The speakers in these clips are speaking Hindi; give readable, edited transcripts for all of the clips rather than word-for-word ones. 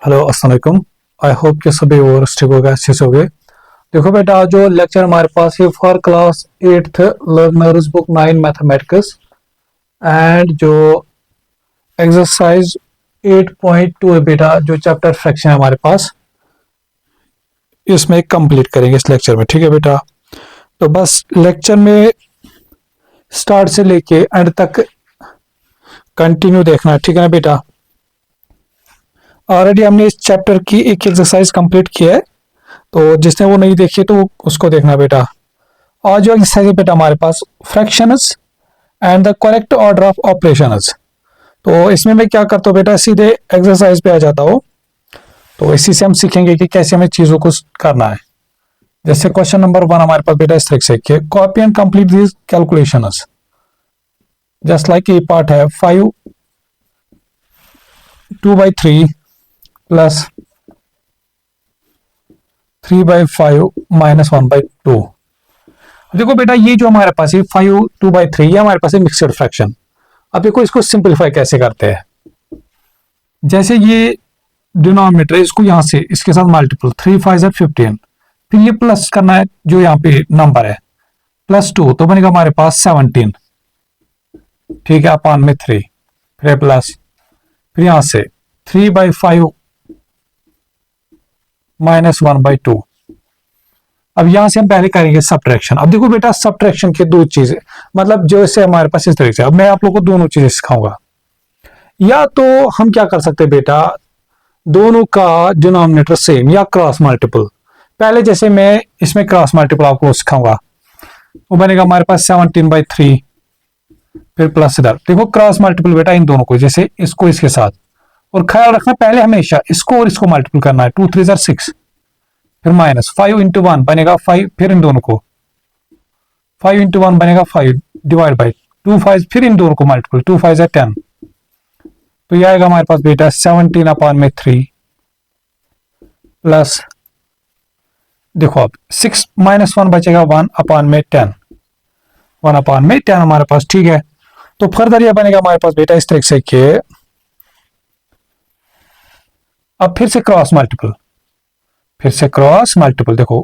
हेलो अस्सलाम वालेकुम। आई होप कि सभी और ठीक होगा, अच्छे से होंगे। देखो बेटा, जो लेक्चर हमारे पास है for class 8th learners book 9 mathematics and जो एक्सरसाइज 8.2 है बेटा, जो चैप्टर फ्रैक्शन है हमारे पास, इसमें कंप्लीट करेंगे इस लेक्चर में। ठीक है बेटा, तो बस लेक्चर में स्टार्ट से लेके एंड तक कंटिन्यू देखना है, ठीक है ना बेटा। ऑलरेडी हमने इस चैप्टर की एक एक्सरसाइज कंप्लीट किया है, तो जिसने वो नहीं देखी तो उसको देखना बेटा। और जो एक्सरसाइज है बेटा हमारे पास fractions and the correct order of operations, तो इसमें मैं क्या करता हूँ बेटा, सीधे एक्सरसाइज पे आ जाता हूँ। तो इसी से हम सीखेंगे कि कैसे हमें चीजों को करना है। जैसे क्वेश्चन नंबर 1 हमारे पास बेटा इस तरीके से, copy and complete this calculations. Just like ये पार्ट है 5 2/3 प्लस 3/5 माइनस 1/2। देखो बेटा, ये जो हमारे पास है 5 2/3, ये हमारे पास है मिक्सड फ्रैक्शन। अब देखो इसको सिंपलीफाई कैसे करते हैं। जैसे ये डिनोमिनेटर है, इसको यहां से इसके साथ मल्टीपल 3 5 15, फिर ये प्लस करना है जो यहाँ पे नंबर है +2, तो बनेगा हमारे पास 17। ठीक है, अपान में 3, फिर प्लस, फिर यहां से 3/5 माइनस 1/2। अब यहां से हम पहले करेंगे सब्ट्रैक्शन। अब देखो बेटा, सब्ट्रैक्शन के दो चीजें, मतलब जैसे हमारे पास इस तरीके से, अब मैं आप लोगों को दोनों चीजें सिखाऊंगा। या तो हम क्या कर सकते हैं बेटा, दोनों का डिनोमिनेटर सेम या क्रॉस मल्टीपल। पहले जैसे मैं इसमें क्रॉस मल्टीपल आपको सिखाऊंगा, वो बनेगा हमारे पास 17/3, फिर प्लस इधर। देखो क्रॉस मल्टीपल बेटा इन दोनों को, जैसे इसको इसके साथ, और ख्याल रखना पहले हमेशा इसको और इसको मल्टीपल करना है। 2 3 6, फिर माइनस 5 इंटू 1 बनेगा 5, फिर इन दोनों को 5 इंटू 1 बनेगा 5 डिवाइड बाई 2 5, फिर इन दोनों को मल्टीपल 2 5 10। तो यह आएगा हमारे पास बेटा 17 अपान में 3 प्लस, देखो अब 6 माइनस 1 बचेगा 1 अपान में 10, 1 अपान में 10 हमारे पास। ठीक है, तो फर्दर यह बनेगा हमारे पास बेटा इस तरीके से कि अब फिर से क्रॉस मल्टीपल, फिर से क्रॉस मल्टीपल। देखो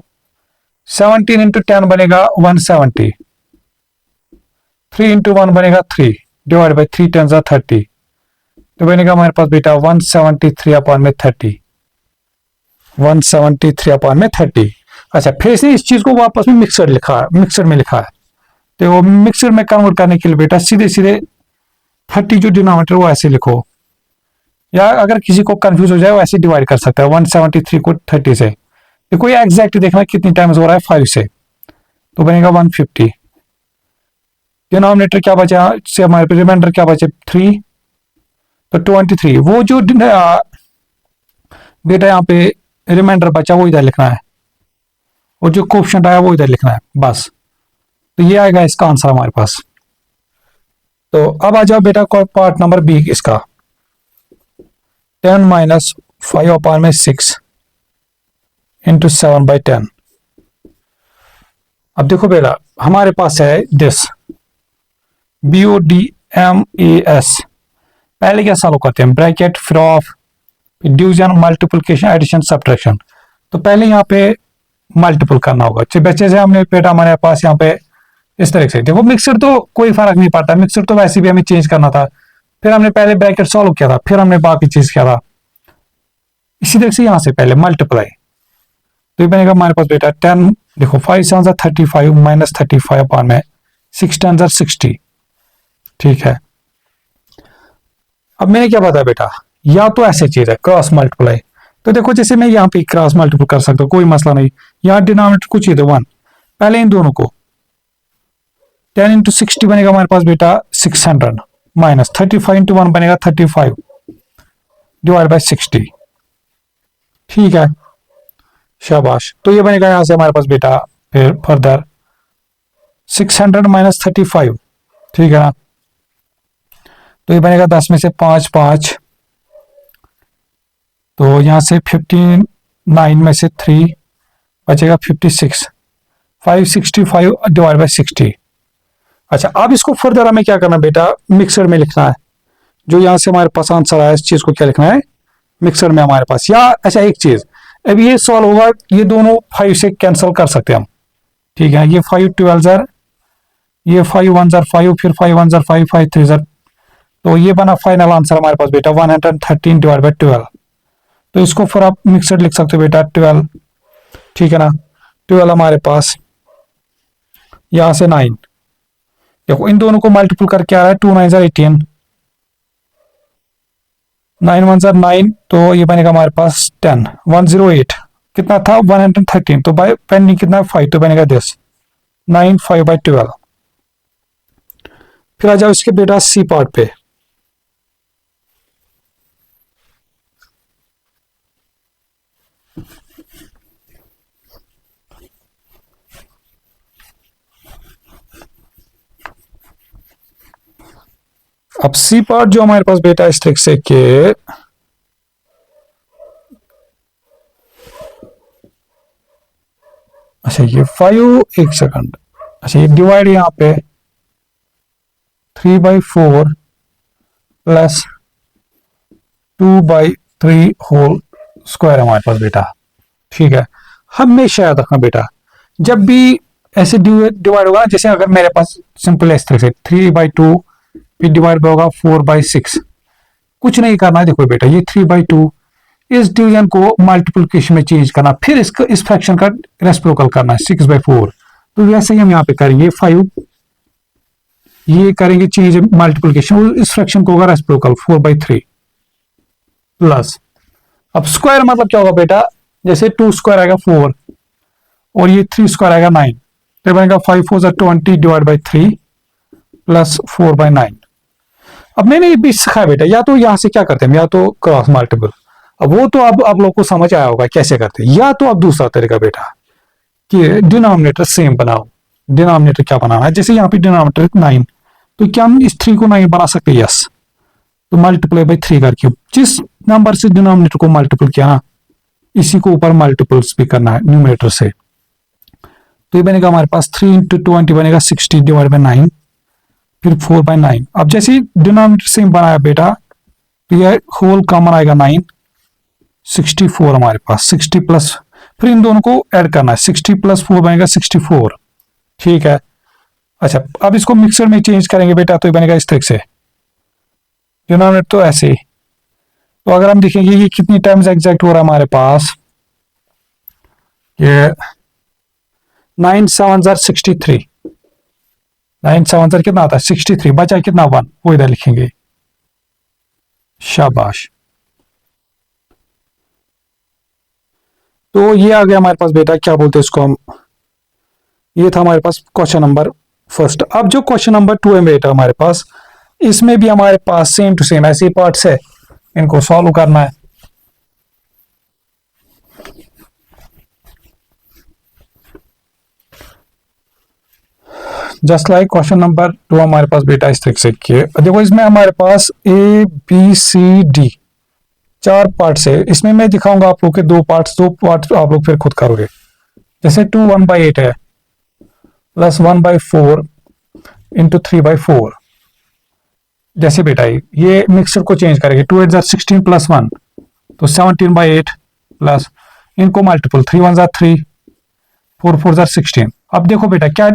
17 इंटू 10 बनेगा 170, 3 इंटू 1 बनेगा 3 डिवाइड बाई 3 10 30, तो बनेगा हमारे पास बेटा 173 अपान में 30, 173 अपान में 30। अच्छा, फिर से इस चीज को वापस में मिक्सर लिखा है, मिक्सर में लिखा है। तो वो मिक्सर में कन्वर्ट करने के लिए बेटा सीधे सीधे 30 जो डिनोमिनेटर वो ऐसे लिखो, या अगर किसी को कंफ्यूज हो जाए वो ऐसे डिवाइड कर सकता है 173 को 30 से। देखो ये एग्जैक्ट देखना कितनी टाइम्स हो रहा है 5 से, तो बनेगा 150। डिनोमिनेटर क्या बचा से हमारे पे, रिमाइंडर क्या बचे 3, तो 23। वो जो बेटा यहाँ पे रिमाइंडर बचा वो इधर लिखना है, और जो कोएफिशिएंट आया वो इधर लिखना है बस। तो ये आएगा इसका आंसर हमारे पास। तो अब आ जाओ बेटा पार्ट नंबर बी इसका, 10 माइनस 5 अपान में 6 इंटू 7/10। अब देखो बेटा हमारे पास है दिस BODMAS। पहले क्या सॉल्व करते हैं, ब्रैकेट फिर of, division multiplication addition subtraction. तो पहले यहाँ पे मल्टीपल करना होगा। बच्चे से हमने बेटा हमारे पास यहाँ पे इस तरह से, देखो मिक्सर तो कोई फर्क नहीं पड़ता, मिक्सर तो वैसे भी हमें चेंज करना था। फिर हमने पहले ब्रैकेट सॉल्व किया था, फिर हमने बाकी चीज किया था। इसी तरह से यहां से पहले मल्टीप्लाई, तो ये बनेगा हमारे पास बेटा 10, देखो 5 7 35 माइनस 35 अपान में 6 10 60। ठीक है, अब मैंने क्या बताया बेटा, या तो ऐसे चीज है क्रॉस मल्टीप्लाई। तो देखो जैसे मैं यहाँ पे क्रॉस मल्टीपल कर सकता हूँ, कोई मसला नहीं। यहाँ डिनोमिनेटर कुछ ही दो 1, पहले इन दोनों को 10 इंटू 60 बनेगा हमारे पास बेटा 600, माइनस 35 इंटू 1 बनेगा 35 डिवाइड बाई 60। ठीक है, शाबाश। तो ये बनेगा यहां से हमारे पास बेटा, फिर फर्दर 600 माइनस 35। ठीक है ना, तो ये बनेगा 10 में से 5 5, तो यहां से 59 में से 3 बचेगा 56, 565 डिवाइड बाई 60। अच्छा, अब इसको फर्दर हमें क्या करना बेटा, मिक्सर में लिखना है। जो यहां से हमारे पास आंसर आया, इस चीज को क्या लिखना है, मिक्सर में हमारे पास। या अच्छा एक चीज, अब ये सॉल्व होगा, ये दोनों 5 से कैंसिल कर सकते हैं हम, ठीक है। ये 5 12 जार, ये 5 1 जार 5, फिर 5 1 जार 5, 5 3 जार, तो ये बना फाइनल आंसर हमारे पास बेटा 113 डिवाइड बाई 12। तो इसको फिर आप मिक्सर लिख सकते हो बेटा 12, ठीक है ना। 12 हमारे पास, यहां से 9, देखो इन दोनों को मल्टीपल करके आ रहा है, 2 9 जार 18, 9 1 जार 9, तो ये बनेगा हमारे पास 10 108, कितना था 113, तो बाय पेंडिंग कितना 5, तो बनेगा 10 9 5 बाई 12। फिर आ जाओ इसके बेटा सी पार्ट पे। अब सी पार्ट जो हमारे पास बेटा इस तरीके से के अच्छा ये 5, एक सेकंड, अच्छा ये डिवाइड यहाँ पे 3/4 प्लस 2/3 होल स्क्वायर हमारे पास बेटा, ठीक है। हमेशा याद रखना बेटा, जब भी ऐसे डिवाइड होगा, जैसे अगर मेरे पास सिंपल इस तरह से 3/2 फिर डिवाइड होगा 4/6, कुछ नहीं करना है। देखो बेटा ये 3/2, इस डिवीजन को मल्टीप्लिकेशन में चेंज करना, फिर इसका इस फ्रैक्शन का रेसिप्रोकल करना है 6/4। तो वैसे ही हम यहाँ पे करेंगे 5, ये करेंगे चेंज मल्टीप्लिकेशन, इस फ्रैक्शन को होगा रेसिप्रोकल 4/3 प्लस, अब स्क्वायर मतलब क्या होगा बेटा, जैसे 2 स्क्वायर आएगा 4 और ये 3 स्क्वायर आएगा 9, तो बनेगा 5 4 20 डिवाइड बाई 3 प्लस 4/9। अब मैंने ये भी सिखाया बेटा, या तो यहां से क्या करते हैं, या तो क्रॉस मल्टीपल, अब वो तो अब आप लोग को समझ आया होगा कैसे करते हैं, या तो अब दूसरा तरीका बेटा कि डिनोमिनेटर सेम बनाओ। डिनोमिनेटर क्या बनाना है, जैसे यहाँ पे डिनोमिनेटर 9, तो क्या हम इस 3 को 9 बना सकते हैं, यस। तो मल्टीप्लाई बाई 3 करके जिस नंबर से डिनोमिनेटर को मल्टीपल किया ना, इसी को ऊपर मल्टीपल्स भी करना है न्यूमरेटर से। तो ये बनेगा हमारे पास 3 इंटू 20 बनेगा 60 डिवाइड बाई 9, फिर 4/9। अब जैसे डिनोमिनेटर सेम बनाया बेटा, तो ये होल कॉमन आएगा 9, 64 हमारे पास 60 प्लस, फिर इन दोनों को ऐड करना है, 60 प्लस 4 बनेगा 64, ठीक है। अच्छा अब इसको मिक्सर में चेंज करेंगे बेटा, तो ये बनेगा इस तरीके से, डिनोमिनेटर तो ऐसे ही। तो अगर हम देखेंगे ये कितनी टाइम्स एग्जैक्ट हो रहा है हमारे पास, ये 9 7 जार 63, 9 7 जार कितना आता है 63, बचा कितना 1, वो इधर लिखेंगे, शाबाश। तो ये आ गया हमारे पास बेटा, क्या बोलते हैं इसको हम, ये था हमारे पास क्वेश्चन नंबर फर्स्ट। अब जो क्वेश्चन नंबर 2 है बेटा हमारे पास, इसमें भी हमारे पास सेम टू सेम ऐसे पार्ट्स है, इनको सॉल्व करना है। जस्ट लाइक क्वेश्चन नंबर 2 हमारे पास बेटा इस तरीके से किए, देखो इसमें हमारे पास ABCD 4 पार्ट्स है, इसमें मैं दिखाऊंगा आप लोग के 2 पार्ट्स आप लोग फिर खुद करोगे। जैसे 2 1/8 है प्लस 1/4 इंटू 3/4, जैसे बेटा ये मिक्सर को चेंज करेंगे, 2 8 जार 16 प्लस 1, तो 17/8 प्लस, इनको मल्टीपल 3 1 जार 3, 4 4 जार 16। अब देखो बेटा क्या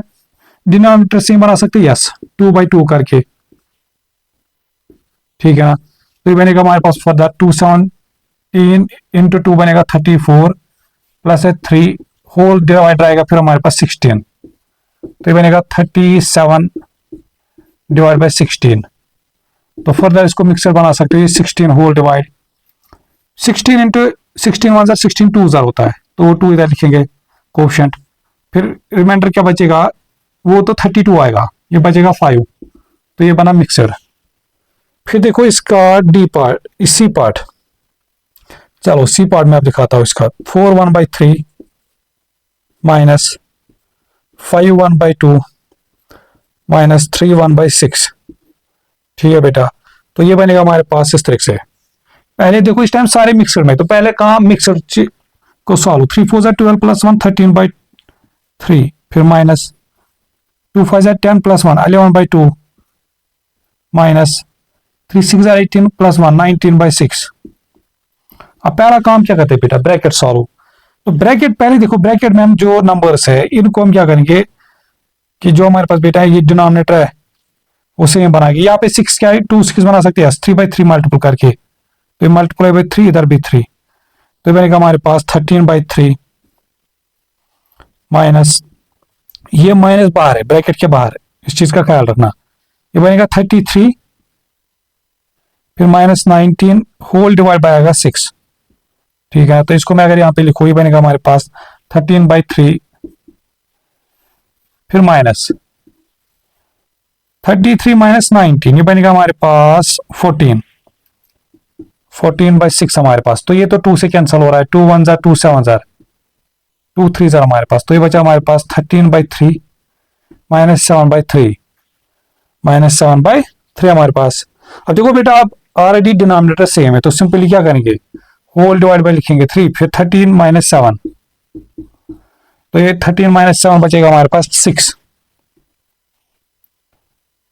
डिनोमिनेटर सेम बना सकते हैं, यस, 2/2 करके, ठीक है ना। तो ये बनेगा हमारे पास फॉर दैट 217 इंटू 2 बनेगा 34 प्लस 3 होल डिवाइड रहेगा, फिर हमारे पास 16, तो ये बनेगा 37 डिवाइड बाई 16। तो फर्दर इसको मिक्सर बना सकते हो, ये 16 होल डिवाइड 16 इंटू 16 1 जार 16 2 जार होता है, तो 2 इधर लिखेंगे कोफिशिएंट, फिर रिमाइंडर क्या बचेगा, वो तो 32 आएगा, ये बचेगा 5, तो ये बना मिक्सर। फिर देखो इसका डी पार्ट, सी पार्ट, चलो सी पार्ट में आप दिखाता हूं इसका, 4 1/3 माइनस 5 1/2 माइनस 3 1/6, ठीक है बेटा। तो ये बनेगा हमारे पास इस तरीके से। पहले देखो इस टाइम सारे मिक्सर में, तो पहले कहा मिक्सर को सॉल्व, 3 4 जार 12 प्लस 1 13/3, फिर minus 2 5 jar 10 plus 1 11/2 minus 3 6 jar 18 plus 1 19/6, अब पहला काम क्या करते हैं बेटा, ब्रैकेट सॉल्व। तो ब्रैकेट पहले देखो, ब्रैकेट में हम जो नंबर्स है इनको हम क्या करेंगे कि जो हमारे पास बेटा है ये डिनोमिनेटर है उसे हम बनाएंगे। यहाँ पे 6 क्या है, 2 6 बना सकते हैं 3/3 मल्टीपल करके, तो ये मल्टीप्लाई बाई 3, इधर भी 3, तो बनेगा हमारे पास 13/3 माइनस, ये माइनस बाहर है, ब्रैकेट के बाहर है, इस चीज का ख्याल रखना। ये बनेगा 33, फिर माइनस 19 होल डिवाइड बाय आएगा 6। ठीक है, तो इसको मैं अगर यहाँ पे लिखूँ, ये बनेगा हमारे पास 13/3, फिर माइनस 33 माइनस 19, ये बनेगा हमारे पास 14, 14/6 हमारे पास। तो ये तो 2 से कैंसिल हो रहा है, 2 1 जार 2 7 जार 2 3 जार हमारे पास, तो ये बचा हमारे पास 13/3 माइनस 7/3 माइनस 7/3 हमारे पास। अब देखो बेटा, आप ऑलरेडी डिनोमिनेटर सेम है, तो सिंपली क्या करेंगे, होल डिवाइड बाय लिखेंगे 3, फिर 13 माइनस 7, तो ये 13 माइनस 7 बचेगा हमारे पास 6,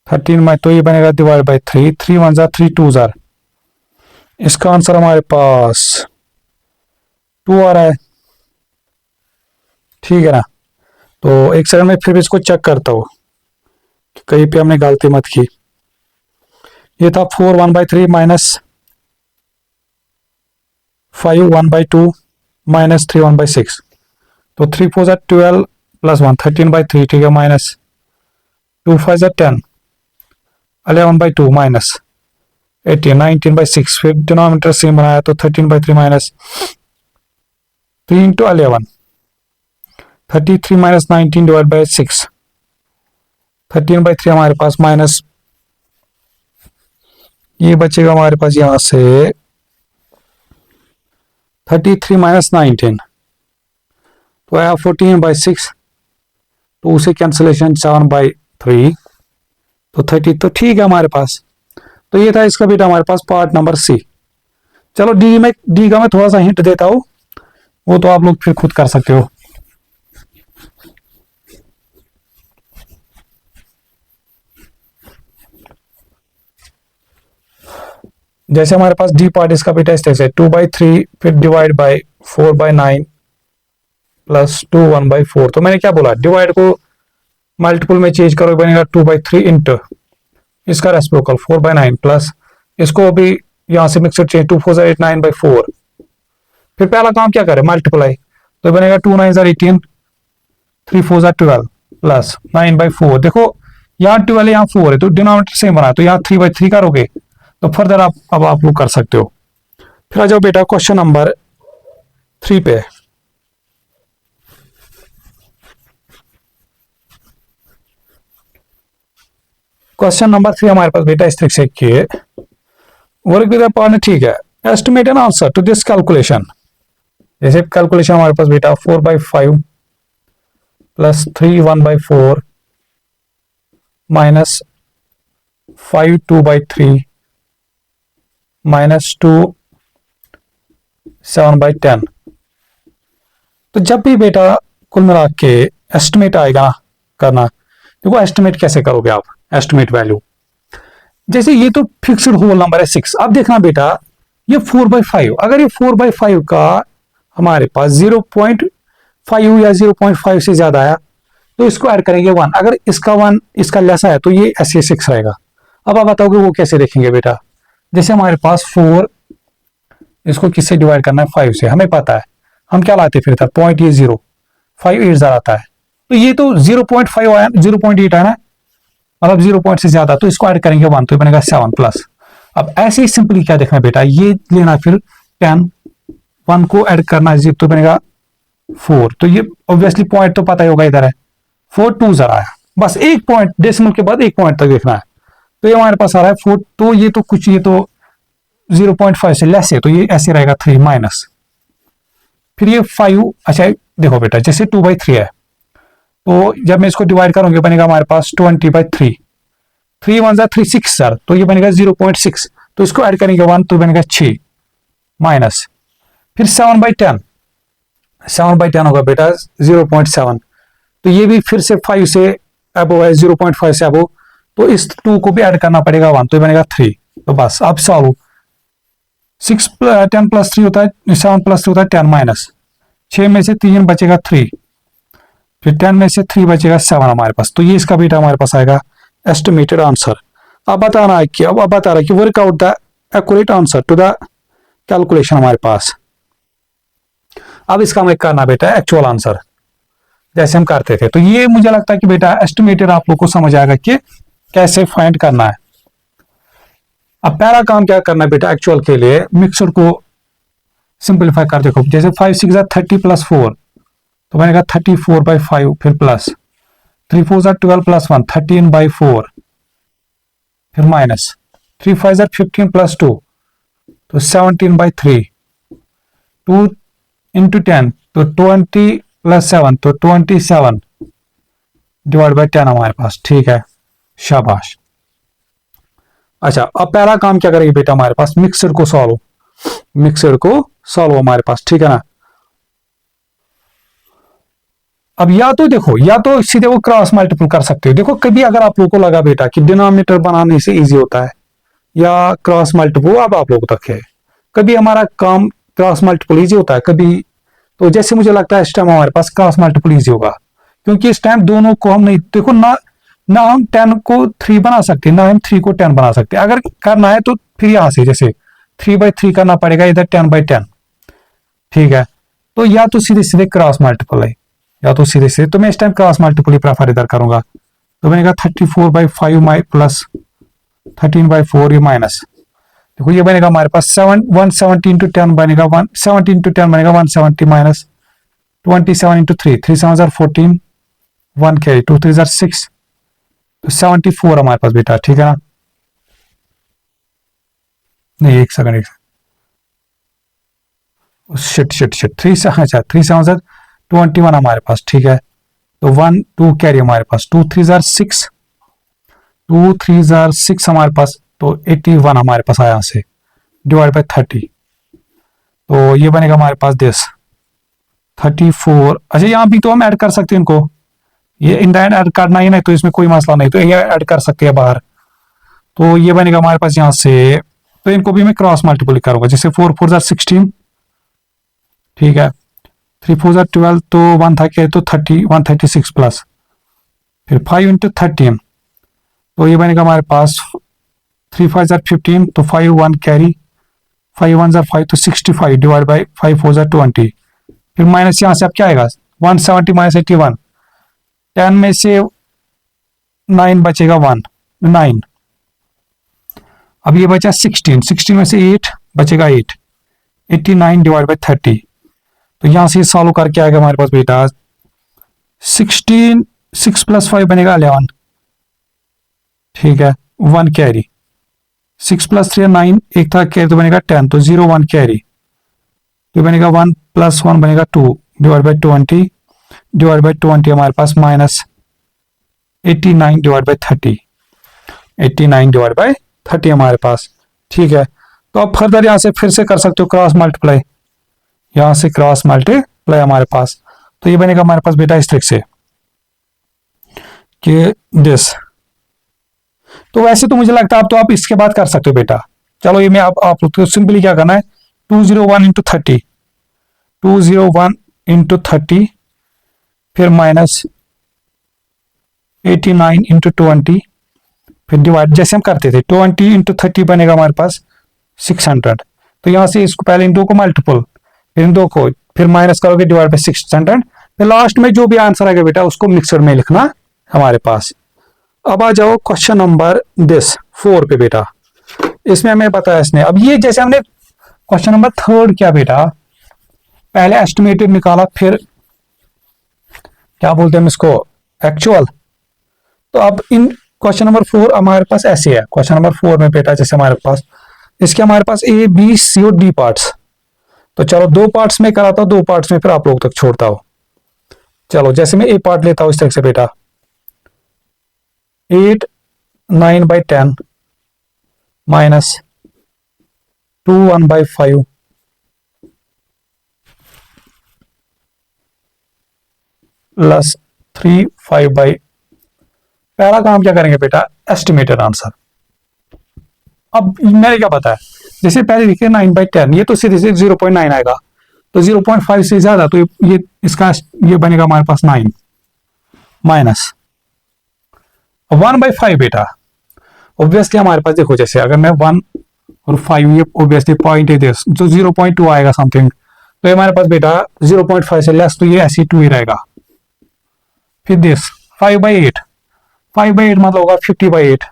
13 में, तो ये बनेगा डिवाइड बाय 3, 3 1 जार 3 2 जार, इसका आंसर हमारे पास 2 आ रहा है। ठीक है ना, तो एक सेकंड में फिर भी इसको चेक करता हूँ कहीं पे हमने गलती मत की। ये था 4 1/3 माइनस 5 1/2 माइनस 3 1/6, तो 3 4 जार 12 प्लस 1 13/3, ठीक है, माइनस 2 5 जार 10 11/2 माइनस 18 19/6, फिर डिनोमिनेटर सेम बनाया तो 13/3 minus 3 into 11, 33 minus 19 divide by 6, 13/3 हमारे पास माइनस, ये बचेगा हमारे पास यहां से 33 माइनस 19, तो आया 14/6, तो उसे कैंसिलेशन 7/3, तो 30, तो ठीक है हमारे पास। तो ये था इसका बेटा हमारे पास पार्ट नंबर सी। चलो डी का मैं थोड़ा सा हिंट देता हूं, वो तो आप लोग फिर खुद कर सकते हो। जैसे हमारे पास डी पार्ट इसका बेटा इस तरह से 2/3, फिर डिवाइड बाय 4/9 प्लस 2 1/4। तो मैंने क्या बोला, डिवाइड को मल्टीपल में चेंज करो, बनेगा 2/3 इंटू इसका रेसिप्रोकल 4/9 प्लस इसको अभी यहां से मिक्सर चेंज 2 4 जार 8 9/4। फिर पहला काम क्या करें, मल्टीप्लाई, तो बनेगा 2 9 जार 18, 3 4 जार 12 प्लस 9/4। देखो यहाँ 12 यहाँ 4 है, तो डिनोमिनेटर सेम बना, तो यहाँ 3/3 करोगे, तो फर्दर आप लोग कर सकते हो। फिर आ जाओ बेटा क्वेश्चन नंबर 3 पे। क्वेश्चन नंबर 3 हमारे पास बेटा इस तरह से कि वर्क विद पार्टनर, ठीक है, estimate an answer to this calculation. जैसे कैलकुलेशन हमारे पास बेटा 4/5 प्लस 3 1/4 माइनस 5 2/3 माइनस 2 7/10। तो जब भी बेटा कुल मिला के एस्टिमेट आएगा करना, देखो एस्टिमेट कैसे करोगे आप, एस्टिमेट वैल्यू, जैसे ये तो फिक्स्ड होल नंबर है 6। अब देखना बेटा ये 4/5, अगर ये 4/5 का हमारे पास 0.5 या 0.5 से ज्यादा आया तो इसको ऐड करेंगे 1, अगर इसका 1 इसका लेस है तो ये ऐसे 6 रहेगा। अब आप बताओगे वो कैसे देखेंगे बेटा, जैसे हमारे पास 4, इसको किससे डिवाइड करना है, 5 से, हमें पता है, हम क्या लाते फिर था पॉइंट, ये 0 5 8 आता है, तो ये तो 0.5 आया, 0.8 आया ना, मतलब 0 पॉइंट से ज्यादा, तो इसको ऐड करेंगे 1, तो ये बनेगा 7 प्लस। अब ऐसे ही सिंपली क्या देखना बेटा, ये लेना फिर 10 1 को ऐड करना है, तो बनेगा 4, तो ये ऑब्वियसली पॉइंट तो पता ही होगा, इधर है 4 2 जरा आया, बस एक पॉइंट डेसिमल के बाद एक पॉइंट तक देखना है, तो ये हमारे पास आ रहा है 4, तो ये तो कुछ, ये तो 0.5 से लेस है, तो ये ऐसे रहेगा 3 माइनस, फिर ये 5, अच्छा देखो बेटा जैसे 2/3 है, तो जब मैं इसको डिवाइड करूंगा बनेगा हमारे पास 20/3, 3 1 3 6 सर, तो ये बनेगा 0.6, तो इसको ऐड करेंगे 1, तो बनेगा 6 माइनस, फिर 7/10, 7/10 होगा बेटा 0.7, तो ये भी फिर से 5 से अबो है, 0.5 से अबो, तो इस 2 को भी ऐड करना पड़ेगा 1, तो ये बनेगा 3, तो बस अब सॉल्व। 10 प्लस 3 होता है 7 प्लस 3 होता है 10 माइनस 6 में से 3 बचेगा 3, फिर 10 में से 3 बचेगा 7 हमारे पास। तो ये इसका बेटा हमारे पास आएगा एस्टिमेटेड आंसर। अब बताना है कि अब बता रहा है कि work out the accurate answer to the calculation हमारे पास। अब इसका हमें करना बेटा एक्चुअल आंसर जैसे हम करते थे। तो ये मुझे लगता है कि बेटा एस्टिमेटेड आप लोग को समझ आएगा कि कैसे फाइंड करना है। अब पहला काम क्या करना है बेटा एक्चुअल के लिए, मिक्सर को सिंपलीफाई कर देखो। जैसे 5 6 30 प्लस 4 तो बनेगा 34/5, फिर प्लस 3 4 12 प्लस 1 13/4, फिर माइनस 3 5 15 प्लस 2 तो 17/3, 2 इंटू 10 तो 20 प्लस 7 तो 27 डिवाइड बाई 10 हमारे पास। ठीक है, शाबाश। अच्छा, अब पहला काम क्या करेंगे बेटा हमारे पास मिक्सर को सॉल्व हमारे पास। ठीक है ना। अब या तो देखो, या तो सीधे वो क्रॉस मल्टीपल कर सकते हो। देखो कभी अगर आप लोगों को लगा बेटा कि डिनोमिनेटर बनाने से इजी होता है या क्रॉस मल्टीपल, अब आप लोगों तक है। कभी हमारा काम क्रॉस मल्टीपल इजी होता है, कभी तो जैसे मुझे लगता है इस टाइम हमारे पास क्रॉस मल्टीपल इजी होगा, क्योंकि इस टाइम दोनों को हम नहीं, देखो ना हम 10 को 3 बना सकते, ना हम 3 को 10 बना सकते। अगर करना है तो फिर यहां से जैसे 3/3 करना पड़ेगा, इधर 10/10। ठीक है, तो या तो सीधे सीधे क्रॉस मल्टीपल है, या तो सीधे सीधे, तो मैं इस टाइम क्रॉस मल्टीपल ही प्रेफर इधर करूंगा। तो बनेगा 34/5 प्लस 13/4 ये माइनस, देखो ये बनेगा हमारे पास 170 इंटू 10 बनेगा 170 इंटू 10 बनेगा 170 माइनस 27 इंटू 3 3 7 14 1 कैरी 2 3 6 तो 74 हमारे पास बेटा। ठीक है ना। नहीं एक सेकंड शिट 3 से, अच्छा 3 7 21 हमारे पास। ठीक है, तो 1 2 कैरी हमारे पास 2 3 6 2 3 6 हमारे पास, तो 81 हमारे पास आया से डिवाइड बाय 30, तो ये बनेगा हमारे पास दिस 34। अच्छा यहाँ भी तो हम ऐड कर सकते हैं इनको, ये इन द एंड ऐड करना ही नहीं तो इसमें कोई मसला नहीं, तो ये ऐड कर सकते हैं बाहर। तो ये बनेगा हमारे पास यहाँ से, तो इनको भी मैं क्रॉस मल्टीपल करूंगा। जैसे 4 4 16, ठीक है, 3 4 12 तो 1 था क्या, तो 30 136 प्लस फिर 5 इंटू 13, तो ये बनेगा हमारे पास 3 5 15 तो 5 1 कैरी 5 1 5 तो 65 डिवाइड बाई 5 4 20, फिर माइनस यहाँ से अब क्या आएगा 170 माइनस 81, 10 में से 9 बचेगा 9, अब ये बचा 16 में से 8 बचेगा 8, 89 डिवाइड बाई 30, तो यहां से सॉल्व करके आएगा हमारे पास बेटा 16 6 प्लस 5 बनेगा 11, ठीक है, 1 कैरी 6 प्लस 3 9, एक था कैरी तो बनेगा 10, तो 0 1 कैरी तो बनेगा 1 प्लस 1 बनेगा 2 डिवाइड बाई 20 हमारे पास minus 89 divide by 30, 89 divide by 30 हमारे पास। ठीक है, तो अब फर्दर यहां से फिर से कर सकते हो क्रॉस मल्टीप्लाई, यहां से क्रॉस मल्टीप्लाई हमारे पास, तो ये बनेगा हमारे पास बेटा इस तरीके से कि दिस। तो वैसे तो मुझे लगता है अब तो आप इसके बाद कर सकते हो बेटा। चलो ये मैं आप लोग को सिंपली क्या करना है 201 इंटू 30, 201 इंटू 30 फिर माइनस 89 इंटू 20 फिर डिवाइड, जैसे हम करते थे 20 इंटू 30 बनेगा हमारे पास 600, तो यहां से इसको पहले इन दो को मल्टीपल फिर इन दो को फिर माइनस करोगे डिवाइड बाई 600, फिर लास्ट में जो भी आंसर आएगा बेटा उसको मिक्सर में लिखना हमारे पास। अब आ जाओ क्वेश्चन नंबर दिस 4 पे बेटा, इसमें हमें बताया इसने। अब ये जैसे हमने क्वेश्चन नंबर 3 किया बेटा, पहले एस्टिमेटेड निकाला फिर क्या बोलते हैं इसको एक्चुअल। तो अब इन क्वेश्चन नंबर 4 हमारे पास ऐसे है, क्वेश्चन नंबर 4 में बेटा जैसे हमारे पास इसके हमारे पास ए बी सी और डी पार्ट्स, तो चलो 2 पार्ट्स में कराता हूं, 2 पार्ट्स में फिर आप लोग तक छोड़ता हूं। चलो जैसे मैं ए पार्ट लेता हूं इस तरह से बेटा 8 9/10 माइनस 2 1/5 प्लस 3 5/, पहला काम क्या करेंगे बेटा एस्टिमेटेड आंसर। अब मैंने क्या बताया जैसे पहले देखिए 9/10, ये तो सीधे से 0.9 आएगा, तो 0.5 से ज्यादा, तो ये इसका ये बनेगा हमारे पास 9 माइनस 1/5 बेटा। ऑब्वियसली हमारे पास देखो, जैसे अगर मैं 1 और 5, ये ऑब्वियसली पॉइंट है दिस, तो 0.2 आएगा समथिंग, तो हमारे पास बेटा 0.5 से लेस, तो ये ऐसी 2 ही रहेगा। फिर दिस 5/8, 5/8 मतलब होगा 50/8,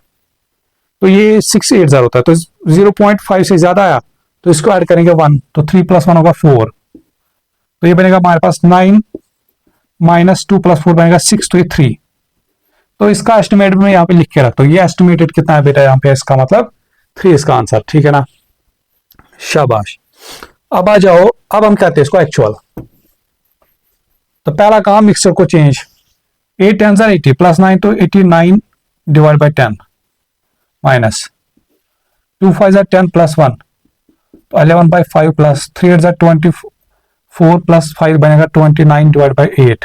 तो ये 6/8 होता है, तो 0.5 से ज्यादा आया तो इसको ऐड करेंगे 1, तो 3 + 1 होगा 4, तो ये बनेगा हमारे पास 9 - 2 + 4 बनेगा 6, तो ये 3। तो इसका एस्टिमेट में यहाँ पे लिख के रखता हूँ, ये एस्टिमेटेड कितना है बेटा यहाँ पे, इसका मतलब 3 इसका आंसर, ठीक है ना, शाबाश। अब आ जाओ, अब हम कहते हैं इसको एक्चुअल। तो पहला काम मिक्सर को चेंज, 8 10 80 + 9, तो 89 / 10 माइनस 2 5 10 + 1, तो 11/5 प्लस 3 8 24 + 5 बनेगा 29 / 8।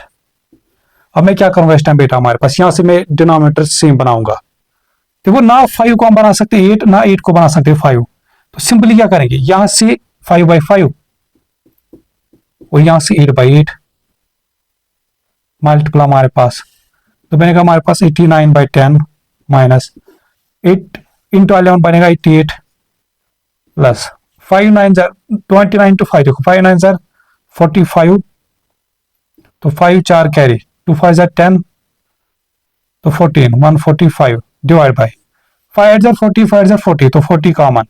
अब मैं क्या करूंगा इस टाइम बेटा, हमारे पास यहां से मैं डिनोमिनेटर सेम बनाऊंगा। देखो ना 5 को हम बना सकते 8, ना 8 को बना सकते 5, तो सिंपली क्या करेंगे, यहां से 5/5 और यहां से 8/8 मल्टीप्लाई हमारे पास, तो बनेगा हमारे पास 89/10 माइनस 8 × 11 बनेगा 88 प्लस 5 9 29 to 5, देखो 5 9 45, तो 5 4 कैरी, 2 5 10, तो 14 145 डिवाइड बाई 5 8 40 5 40, तो 40 कॉमन,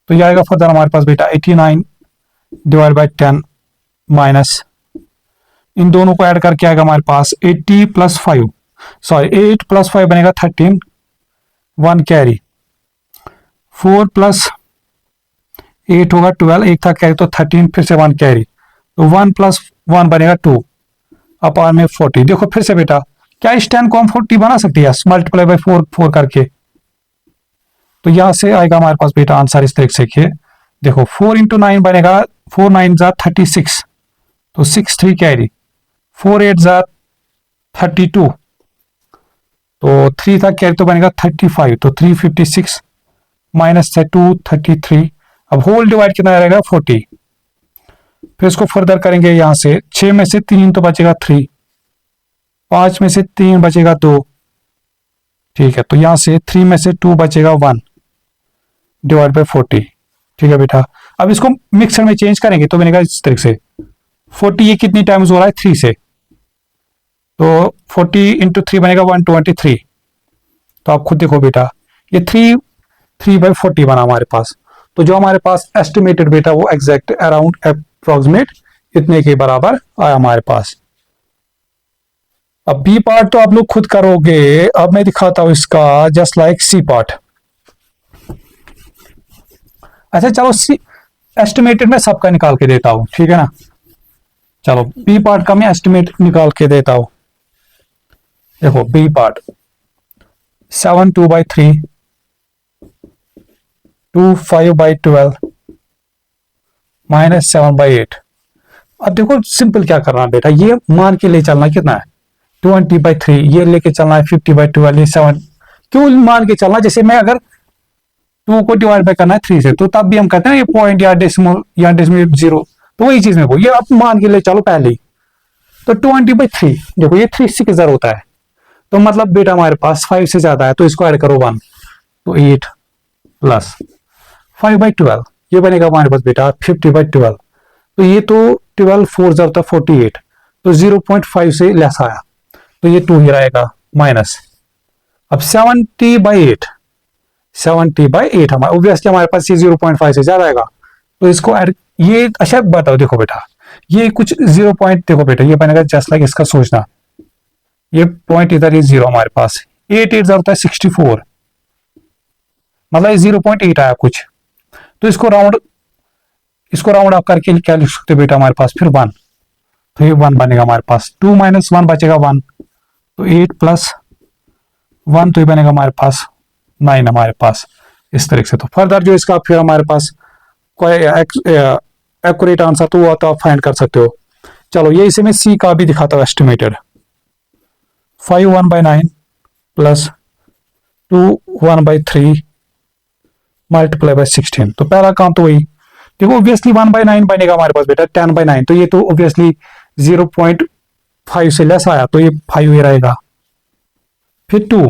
तो ये आएगा फर्दर हमारे पास बेटा 89 / 10 माइनस, इन दोनों को ऐड करके आएगा हमारे पास 80 + 5, सॉरी 8 + 5 बनेगा 13, 1 कैरी, 4 + 8 होगा 12, एक था कैरी तो 13, फिर से 1 कैरी, तो 1 + 1 बनेगा 2 अपार में 40। देखो फिर से बेटा, क्या इस 10 को हम 40 बना सकते हैं, मल्टीप्लाई बाई 4 करके, तो यहां से आएगा हमारे पास बेटा आंसर इस तरीके से, देखो 4 × 9 बनेगा 4 9 36, तो 6 3 कैरी, 4 8 32, तो 3 था कैरी तो बनेगा 35, तो 356 माइनस 2 33, अब होल डिवाइड कितना रहेगा 40। फिर इसको फर्दर करेंगे, यहां से 6 में से 3 तो बचेगा 3, 5 में से 3 बचेगा 2, ठीक है, तो यहां से 3 में से 2 बचेगा 1 डिवाइड बाई 40, ठीक है बेटा। अब इसको मिक्सर में चेंज करेंगे तो बनेगा इस तरीके से, 40 ये कितनी टाइम्स हो रहा है 3 से, तो 40 × 3 बनेगा 123, तो आप खुद देखो बेटा, ये 3/40 बना हमारे पास, तो जो हमारे पास एस्टिमेटेड बेटा वो एग्जैक्ट अराउंड अप्रोक्सीमेट इतने के बराबर आया हमारे पास। अब बी पार्ट तो आप लोग खुद करोगे, अब मैं दिखाता हूं इसका जस्ट लाइक सी पार्ट। अच्छा चलो सी एस्टिमेटेड में सबका निकाल के देता हूं, ठीक है ना, चलो बी पार्ट का मैं एस्टिमेट निकाल के देता हूं। देखो बी पार्ट 7 2/3 2 5/12 माइनस 7/8। अब देखो सिंपल क्या करना बेटा, ये मान के ले चलना कितना है 20/3, ये लेके चलना है 50/12, ये 7, क्यों मान के चलना, जैसे मैं अगर 2 को डिवाइड बाय करना है 3 से, तो तब भी हम कहते हैं ये पॉइंट या डेसिमल 0, तो वही चीज में वो ये आप मान के ले चलो पहले ही, तो 20/3 देखो ये 3 से किधर होता है, तो मतलब बेटा हमारे पास 5 से ज्यादा है, तो इसको ऐड करो 1, तो 8 प्लस 5/12, ये बनेगा हमारे पास बेटा 50/12, तो ये तो 12 4 होता 48, तो 0.5 से लेस आया, तो ये 2 ही रहेगा माइनस। अब 70/8 हमारा ऑब्वियसली हमारे पास ये 0.5 से ज्यादा आएगा, तो इसको ऐड, ये अच्छा बताओ देखो बेटा, ये कुछ 0 पॉइंट देखो बेटा, ये बनेगा जस्ट लाइक इसका सोचना, ये पॉइंट इधर ये 0 हमारे पास 8 8 होता है 64, मतलब 0.8 आया कुछ, तो इसको राउंड अप करके क्या लिख सकते बेटा हमारे पास फिर 1, तो ये 1 बनेगा हमारे पास, 2 - 1 बचेगा 1, तो 8 + 1, तो ये बनेगा हमारे पास 9 हमारे पास इस तरीके से। तो फर्दर जो इसका फिर हमारे पास कोई एक्यूरेट आंसर तो वो तो आप फाइंड कर सकते हो। चलो ये इसे मैं सी का भी दिखाता हूँ एस्टिमेटेड, 5 1/9 प्लस 2 1/3 मल्टीप्लाई बाय 16। तो पहला काम तो वही देखो, ऑब्वियसली 1/9 बनेगा हमारे पास बेटा 10/9, तो ये तो ऑब्वियसली 0.5 से लेस आया, तो ये 5 ही रहेगा। फिर 2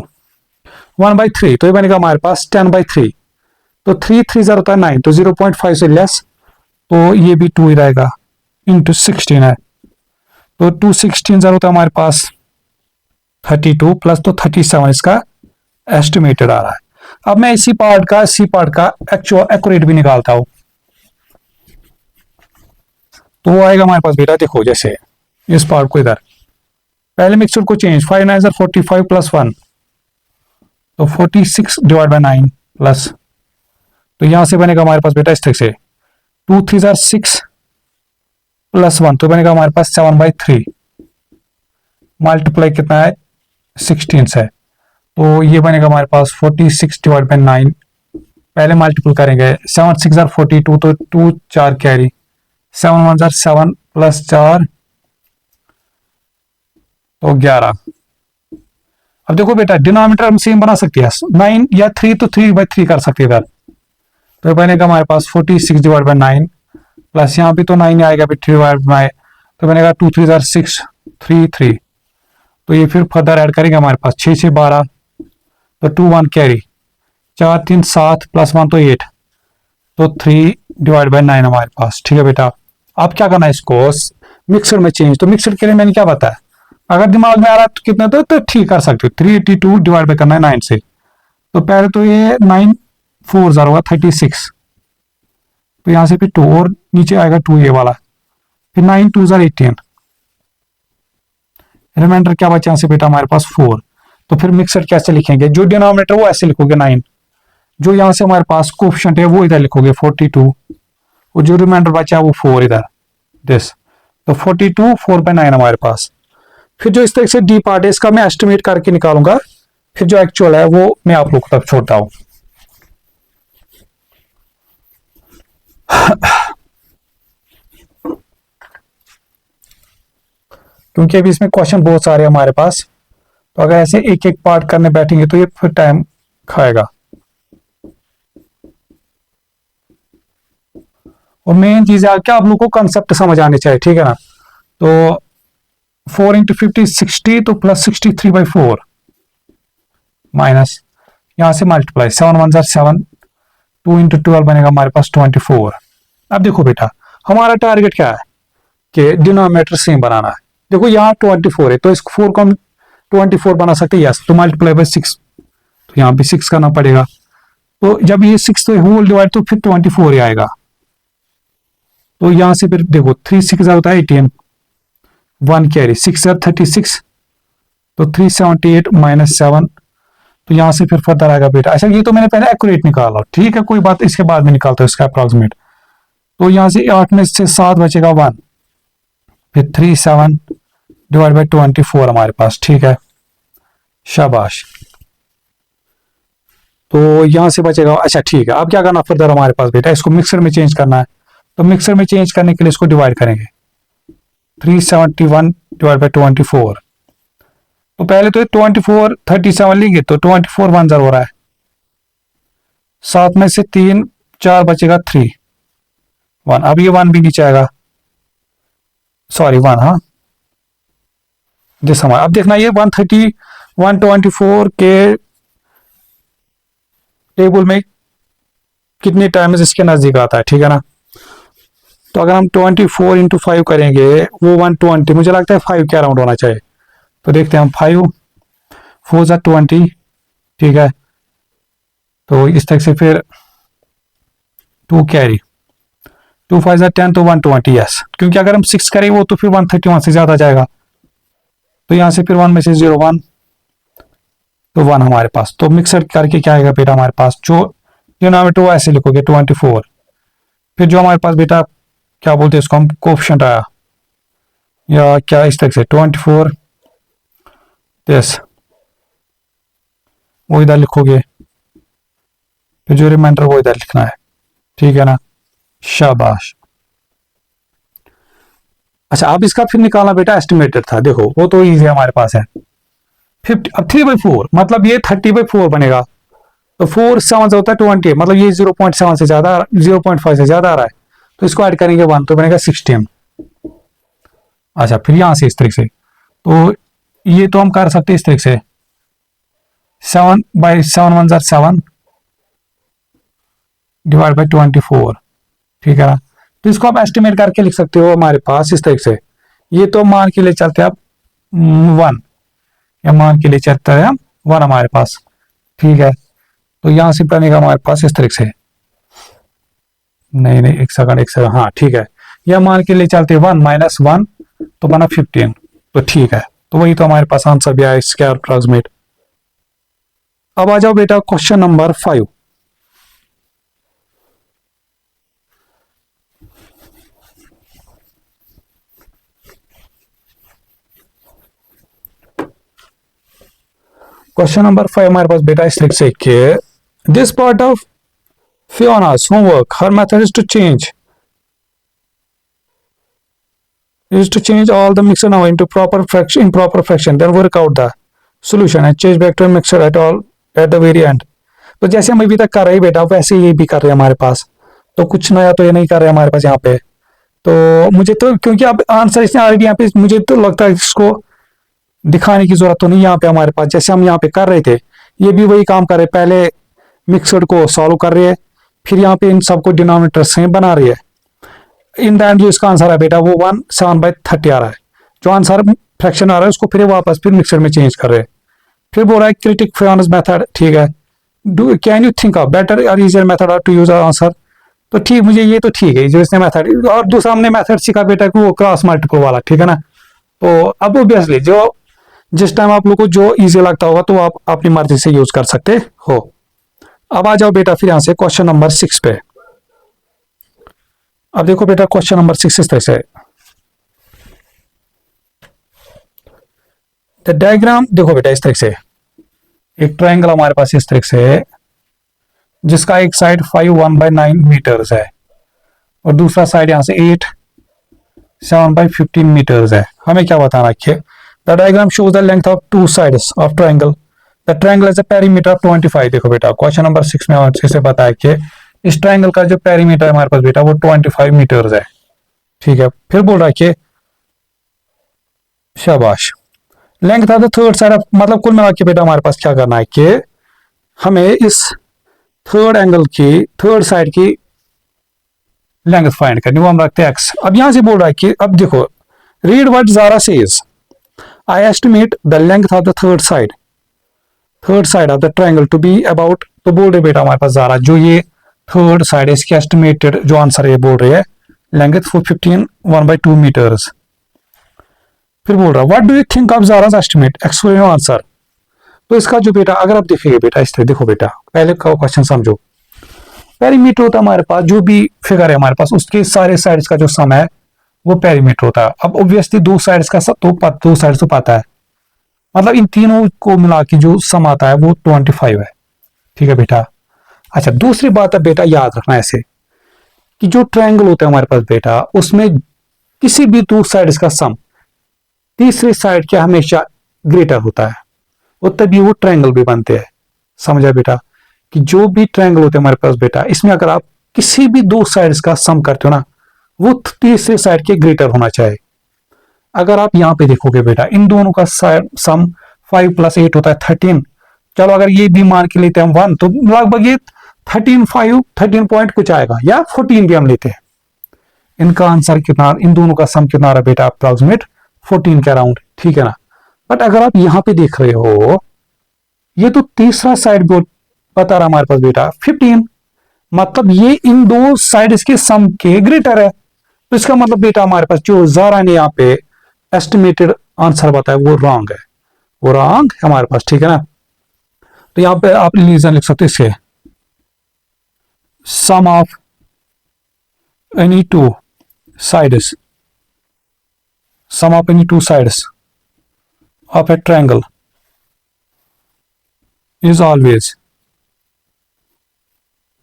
1/3, तो ये बनेगा हमारे पास 10/3, तो 3 3 ज़रा होता है 9, तो 0.5 से लेस, तो ये भी 2 ही रहेगा, इंटू 16 है, तो 2 16 ज़रा होता है हमारे पास 32 प्लस, तो 37 इसका एस्टिमेटेड आ रहा है। अब मैं सी पार्ट का एक्चुअल एक्यूरेट भी निकालता हूं, तो वो आएगा हमारे पास बेटा, देखो जैसे इस पार्ट को इधर पहले मिक्सचर को चेंज, 5 9 45 प्लस 1, तो 46 डिवाइड बाय 9 प्लस, तो यहां से बनेगा हमारे पास बेटा इस तरह से 2 3 6 प्लस 1, तो बनेगा हमारे पास 7/3, मल्टीप्लाई कितना है 16 से, तो ये बनेगा हमारे पास 46 डिवाइड बाय 9, पहले मल्टीपल करेंगे, 7 6 42, तो 2 4 कैरी, 7 1 7 प्लस 4 तो 11। अब देखो बेटा डिनोमिनेटर हम सेम बना सकते हैं, 9 या 3, तो 3/3 कर सकते हैं इधर, तो बनेगा हमारे पास 46 डिवाइड बाय 9 प्लस यहाँ भी तो 9 आएगा, फिर 3 डिवाइड बाय, तो बनेगा 2 3 6 3 3, तो ये फिर फर्दर ऐड करेंगे हमारे पास 6 6 12, तो 2 1 कैरी, 4 3 7 प्लस 1 तो 8, तो 3 डिवाइड बाय 9 हमारे पास। ठीक है बेटा, अब क्या करना है इसको मिक्सर में चेंज, तो मिक्सर के लिए मैंने क्या बताया, अगर दिमाग में आ रहा है तो कितना, तो ठीक कर सकते हो, 382 डिवाइड बाय करना है 9 से, तो पहले तो ये 9 4 ज़रा होगा 36, तो यहां से फिर 2 और नीचे आएगा 2 ये वाला, फिर 9 2 18, रिमाइंडर क्या बचा से बेटा हमारे पास 4, तो फिर मिक्सर कैसे लिखेंगे, जो डिनोमिनेटर वो ऐसे लिखोगे 9, जो यहां से हमारे पास कोएफिशिएंट है वो इधर लिखोगे 42, और जो रिमाइंडर बचा है वो 4 इधर दिस, तो 42 4/9 हमारे पास। फिर जो इस तरह से डी पार्ट है इसका मैं एस्टिमेट करके निकालूंगा, फिर जो एक्चुअल है वो मैं आप लोगों तक छोड़ता हूं। क्योंकि अभी इसमें क्वेश्चन बहुत सारे हमारे पास, तो अगर ऐसे एक एक पार्ट करने बैठेंगे तो ये फिर टाइम खाएगा, और मेन चीज है क्या आप लोगों को कंसेप्ट समझ आने चाहिए, ठीक है ना। तो 4 इंटू 50 60, तो प्लस 63/4 माइनस यहां से मल्टीप्लाई 7 1 7, 2 इंटू 12 बनेगा हमारे पास 24। अब देखो बेटा हमारा टारगेट क्या है कि डिनोमिनेटर सेम बनाना है, देखो यहाँ 24 है तो इस 4 को हम 24 बना सकते हैं, यस, तो मल्टीप्लाई बाय 6, तो यहाँ भी 6 करना पड़ेगा, तो जब ये 6 तो होल डिवाइड तो फिर 24 ही आएगा, तो यहां से फिर देखो 3 6 होता है 18, 1 कैरी 6 36, तो 378 माइनस 7, तो यहां से फिर फर्दर आएगा बेटा। अच्छा ये तो मैंने पहले एक्यूरेट निकाला, ठीक है कोई बात, इसके बाद में निकालता हूं इसका अप्रॉक्सीमेट, तो यहां से 8 में से 7 बचेगा 1, फिर 3 7 डिवाइड बाय 24 हमारे पास, ठीक है शाबाश, तो यहां से बचेगा। अच्छा ठीक है, अब क्या करना फर्दर हमारे पास बेटा, इसको मिक्सर में चेंज करना है, तो मिक्सर में चेंज करने के लिए इसको डिवाइड करेंगे, 371 डिवाइड बाय 24, तो पहले तो 24 37 लेंगे, तो 24 1 ज़रा हो रहा है, 7 में से 3 4 बचेगा 3 1, अब ये 1 भी नीचे आएगा, सॉरी 1, हाँ जिस हमारा, अब देखना ये 124 के टेबल में कितने टाइम्स इसके नजदीक आता है, ठीक है ना। तो अगर हम 24 इंटू 5 करेंगे वो 120, मुझे लगता है 5 के अराउंड होना चाहिए, तो देखते हैं हम 5 4 ज़ा 20, ठीक है, तो इस तरह से फिर 2 कैरी 2 5 ज़ा 10, तो 120, यस, क्योंकि अगर हम 6 करें वो तो फिर 131 से ज्यादा जाएगा, तो यहां से फिर 1 में से 0 1, तो 1 हमारे पास, तो मिक्सर करके क्या आएगा बेटा हमारे पास, जो डिनोमिनेटर वो ऐसे लिखोगे 24, फिर जो हमारे पास बेटा क्या बोलते हैं इसको हम कोएफिशिएंट आया या क्या इस तरह से 24 यस वो इधर लिखोगे, फिर जो रिमाइंडर वो इधर लिखना है, ठीक है ना शाबाश। अच्छा अब इसका फिर निकालना बेटा एस्टिमेटेड था, देखो वो तो इजी हमारे पास है 50, अब 3/4 मतलब ये 30/4 बनेगा, तो 4 7 से होता है 20, मतलब ये 0.7 से ज्यादा 0.5 से ज्यादा आ रहा है, तो इसको ऐड करेंगे 1 तो बनेगा 16। अच्छा फिर यहां से इस तरीके से, तो ये तो हम कर सकते हैं इस तरीके से 7 1 7 डिवाइड बाई 24, ठीक है ना। तो इसको आप एस्टिमेट करके लिख सकते हो हमारे पास इस तरीके से। ये तो मान के लिए चलते हैं आप 1, या मान के लिए चलता है हम 1 हमारे पास, ठीक है। तो यहां से बनेगा हमारे पास इस तरीके से, नहीं नहीं एक सेकंड, हाँ ठीक है। यह मान के लिए चलते 1 - 1 तो बना 15, तो ठीक है। तो वही तो हमारे पास आंसर भी आया इसके अप्रोक्सीमेट। अब आ जाओ बेटा क्वेश्चन नंबर 5। क्वेश्चन नंबर 5 हमारे पास बेटा इस तरीके से कि this part of Fiona's homework, her method is to change all the mixture now into improper fraction, then work out the solution and change back to a mixture at the very end। तो जैसे हम अभी तक कर रहे हैं बेटा वैसे ये भी कर रहे हैं हमारे पास, तो कुछ नया तो ये नहीं कर रहे हमारे पास यहाँ पे। तो मुझे तो क्योंकि अब आंसर इसने ऑलरेडी यहाँ पे, मुझे तो लगता है इसको दिखाने की जरूरत तो नहीं यहाँ पे हमारे पास। जैसे हम यहाँ पे कर रहे थे ये भी वही काम कर रहे, पहले मिक्सड को सॉल्व कर रहे हैं, फिर यहाँ पे इन सबको डिनोमिनेटर सेम बना रही है। इन द एंड जो इसका आंसर है बेटा वो 1/7/30 आ रहा है। जो आंसर फ्रैक्शन आ रहा है उसको फिर वापस फिर मिक्सर में चेंज कर रहे हैं। फिर बोल रहा है क्रिटिक Fiona's मेथड, ठीक है। Do can you think of better और easier method to use answer. तो ठीक, मुझे ये तो ठीक है जो इसने मेथड, और दूसरा हमने मेथड सीखा बेटा कि वो क्रॉस मल्टीपल वाला, ठीक है ना। तो अब ऑब्वियसली जो जिस टाइम आप लोग को जो इजी लगता होगा तो आप अपनी मर्जी से यूज कर सकते हो। अब आ जाओ बेटा फिर यहां से क्वेश्चन नंबर 6 पे। अब देखो बेटा क्वेश्चन नंबर 6 इस तरह से, द डायग्राम देखो बेटा इस तरह से, एक ट्रायंगल हमारे पास इस तरह से है जिसका एक साइड 5 1/9 मीटर्स है और दूसरा साइड यहां से 8 7/15 मीटर्स है। हमें क्या बताना है, the diagram shows the length of to sides of triangle, the triangle has a perimeter of 25। देखो बेटा क्वेश्चन नंबर 6 में अच्छे से बताया कि इस ट्रायंगल का जो पेरीमीटर है हमारे पास बेटा वो 25 मीटर्स है, ठीक है। फिर बोल रहा है कि शाबाश, length of the third side of, मतलब कुल मिला के बेटा हमारे पास क्या करना है कि हमें इस थर्ड एंगल की थर्ड साइड की लेंथ फाइंड करनी, वो हम रखते हैं x। अब यहां से बोल रहा है कि अब देखो, read what Zara says, I estimate the length of the third side of the triangle to be about. तो बोल रहे बेटा हमारे पास ज़ारा जो ये थर्ड साइड है इसकी एस्टिमेटेड जो आंसर है बोल रहे हैं लेंथ 415 1/2 मीटर्स। फिर बोल रहा what do you think of Zara's estimate, explain your answer. तो इसका जो बेटा अगर आप देखेंगे बेटा इस तरह, देखो बेटा पहले का क्वेश्चन समझो, पेरीमीटर होता है हमारे पास, जो भी फिगर है हमारे पास उसके सारे साइड्स का जो सम है वो पेरीमीटर होता है। अब ऑब्वियसली दो साइड्स का तो दो साइड्स तो पता है, मतलब इन तीनों को मिला के जो सम आता है वो 25 है, ठीक है बेटा। अच्छा दूसरी बात है बेटा याद रखना ऐसे कि जो ट्रायंगल होता है हमारे पास बेटा उसमें किसी भी दो साइड्स का सम तीसरी साइड के हमेशा ग्रेटर होता है, और तभी वो ट्रायंगल भी बनते हैं। समझा बेटा कि जो भी ट्रायंगल होते हैं हमारे पास बेटा इसमें अगर आप किसी भी दो साइड्स का सम करते हो ना वो तीसरे साइड के ग्रेटर होना चाहिए। अगर आप यहाँ पे देखोगे बेटा इन दोनों का सम 5 + 8 होता है 13। चलो अगर ये भी मान के लेते हैं हम 1 तो लगभग ये 13 पॉइंट कुछ आएगा, या 14 भी हम लेते हैं। इनका आंसर कितना, इन दोनों का सम कितना रहा बेटा, अप्रोक्सीमेट 14 के अराउंड, ठीक है ना। बट अगर आप यहाँ पे देख रहे हो ये तो तीसरा साइड बता रहा हमारे पास बेटा 15, मतलब ये इन दो साइड्स के सम के ग्रेटर है। तो इसका मतलब बेटा हमारे पास जो ज़ारा ने यहाँ पे एस्टिमेटेड आंसर बताया वो रॉन्ग है, वो रॉन्ग है हमारे पास, ठीक है ना। तो यहाँ पे आप रीजन लिख सकते हो इसके, sum of any two sides, sum of any two sides of a triangle is always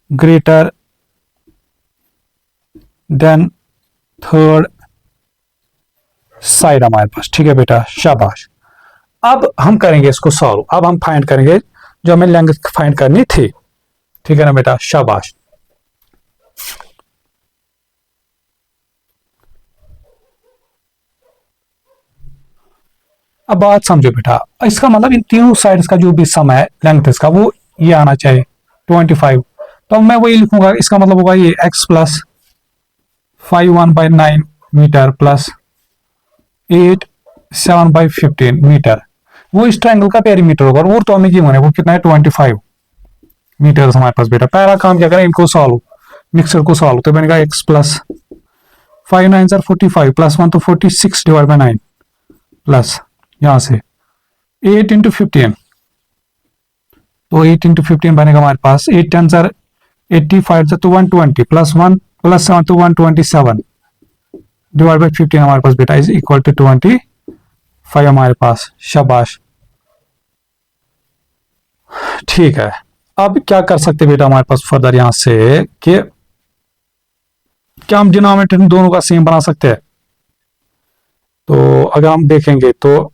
greater than third side हमारे पास, ठीक है बेटा शाबाश। अब हम करेंगे इसको सॉल्व, अब हम फाइंड करेंगे जो हमें लेंथ फाइंड करनी थी। ठीक है ना बेटा, शाबाश। अब बात समझो बेटा, इसका मतलब इन तीनों साइड्स का जो भी सम है लेंथ इसका, वो ये आना चाहिए 25। तो अब मैं वही लिखूंगा, इसका मतलब होगा ये x plus 5 1/9 metre plus 8 7/15 metre, वो इस ट्रायंगल का पेरीमीटर होगा। और वो तो हमें गिवन है, वो कितना है 25 मीटर हमारे पास बेटा। पहला काम क्या करें, इनको सॉल्व, मिक्सर को सॉल्व, तो बनेगा x प्लस 5 9 45 प्लस 1 तो 46 डिवाइड बाई 9 प्लस यहां से 8 इंटू 15, तो 8 इंटू 15 बनेगा हमारे पास 8 10 85 तो 120 प्लस 1 प्लस 7 तो 127 डिवाइड बाई 15 हमारे पास बेटा इज इक्वल टू 25 हमारे पास। शाबाश, ठीक है। अब क्या कर सकते बेटा हमारे पास फर्दर यहां से कि क्या हम डिनोमिनेटर दोनों का सेम बना सकते हैं। तो अगर हम देखेंगे तो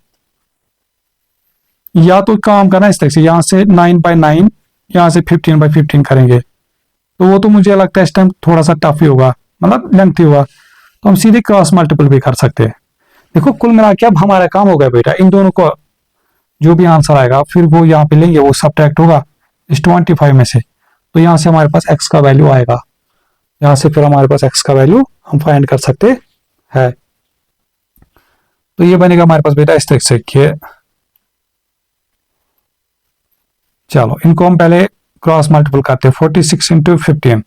या तो काम करना इस तरह से, यहां से 9/9 यहां से 15/15 करेंगे, तो वो तो मुझे लगता है इस टाइम थोड़ा सा टफ ही होगा, मतलब लेंथी होगा। तो हम सीधे क्रॉस मल्टीपल भी कर सकते हैं। देखो कुल मिला के अब हमारा काम हो गया बेटा, इन दोनों को जो भी आंसर आएगा फिर वो यहाँ पे लेंगे, वो सब्ट्रैक्ट होगा इस 25 में से। तो यहाँ से हमारे पास x का वैल्यू आएगा, यहाँ से फिर हमारे पास x का वैल्यू हम फाइंड कर सकते हैं। तो ये बनेगा हमारे पास बेटा इस तरह से कि चलो इनको हम पहले क्रॉस मल्टीपल करते हैं। 46 इंटू 15,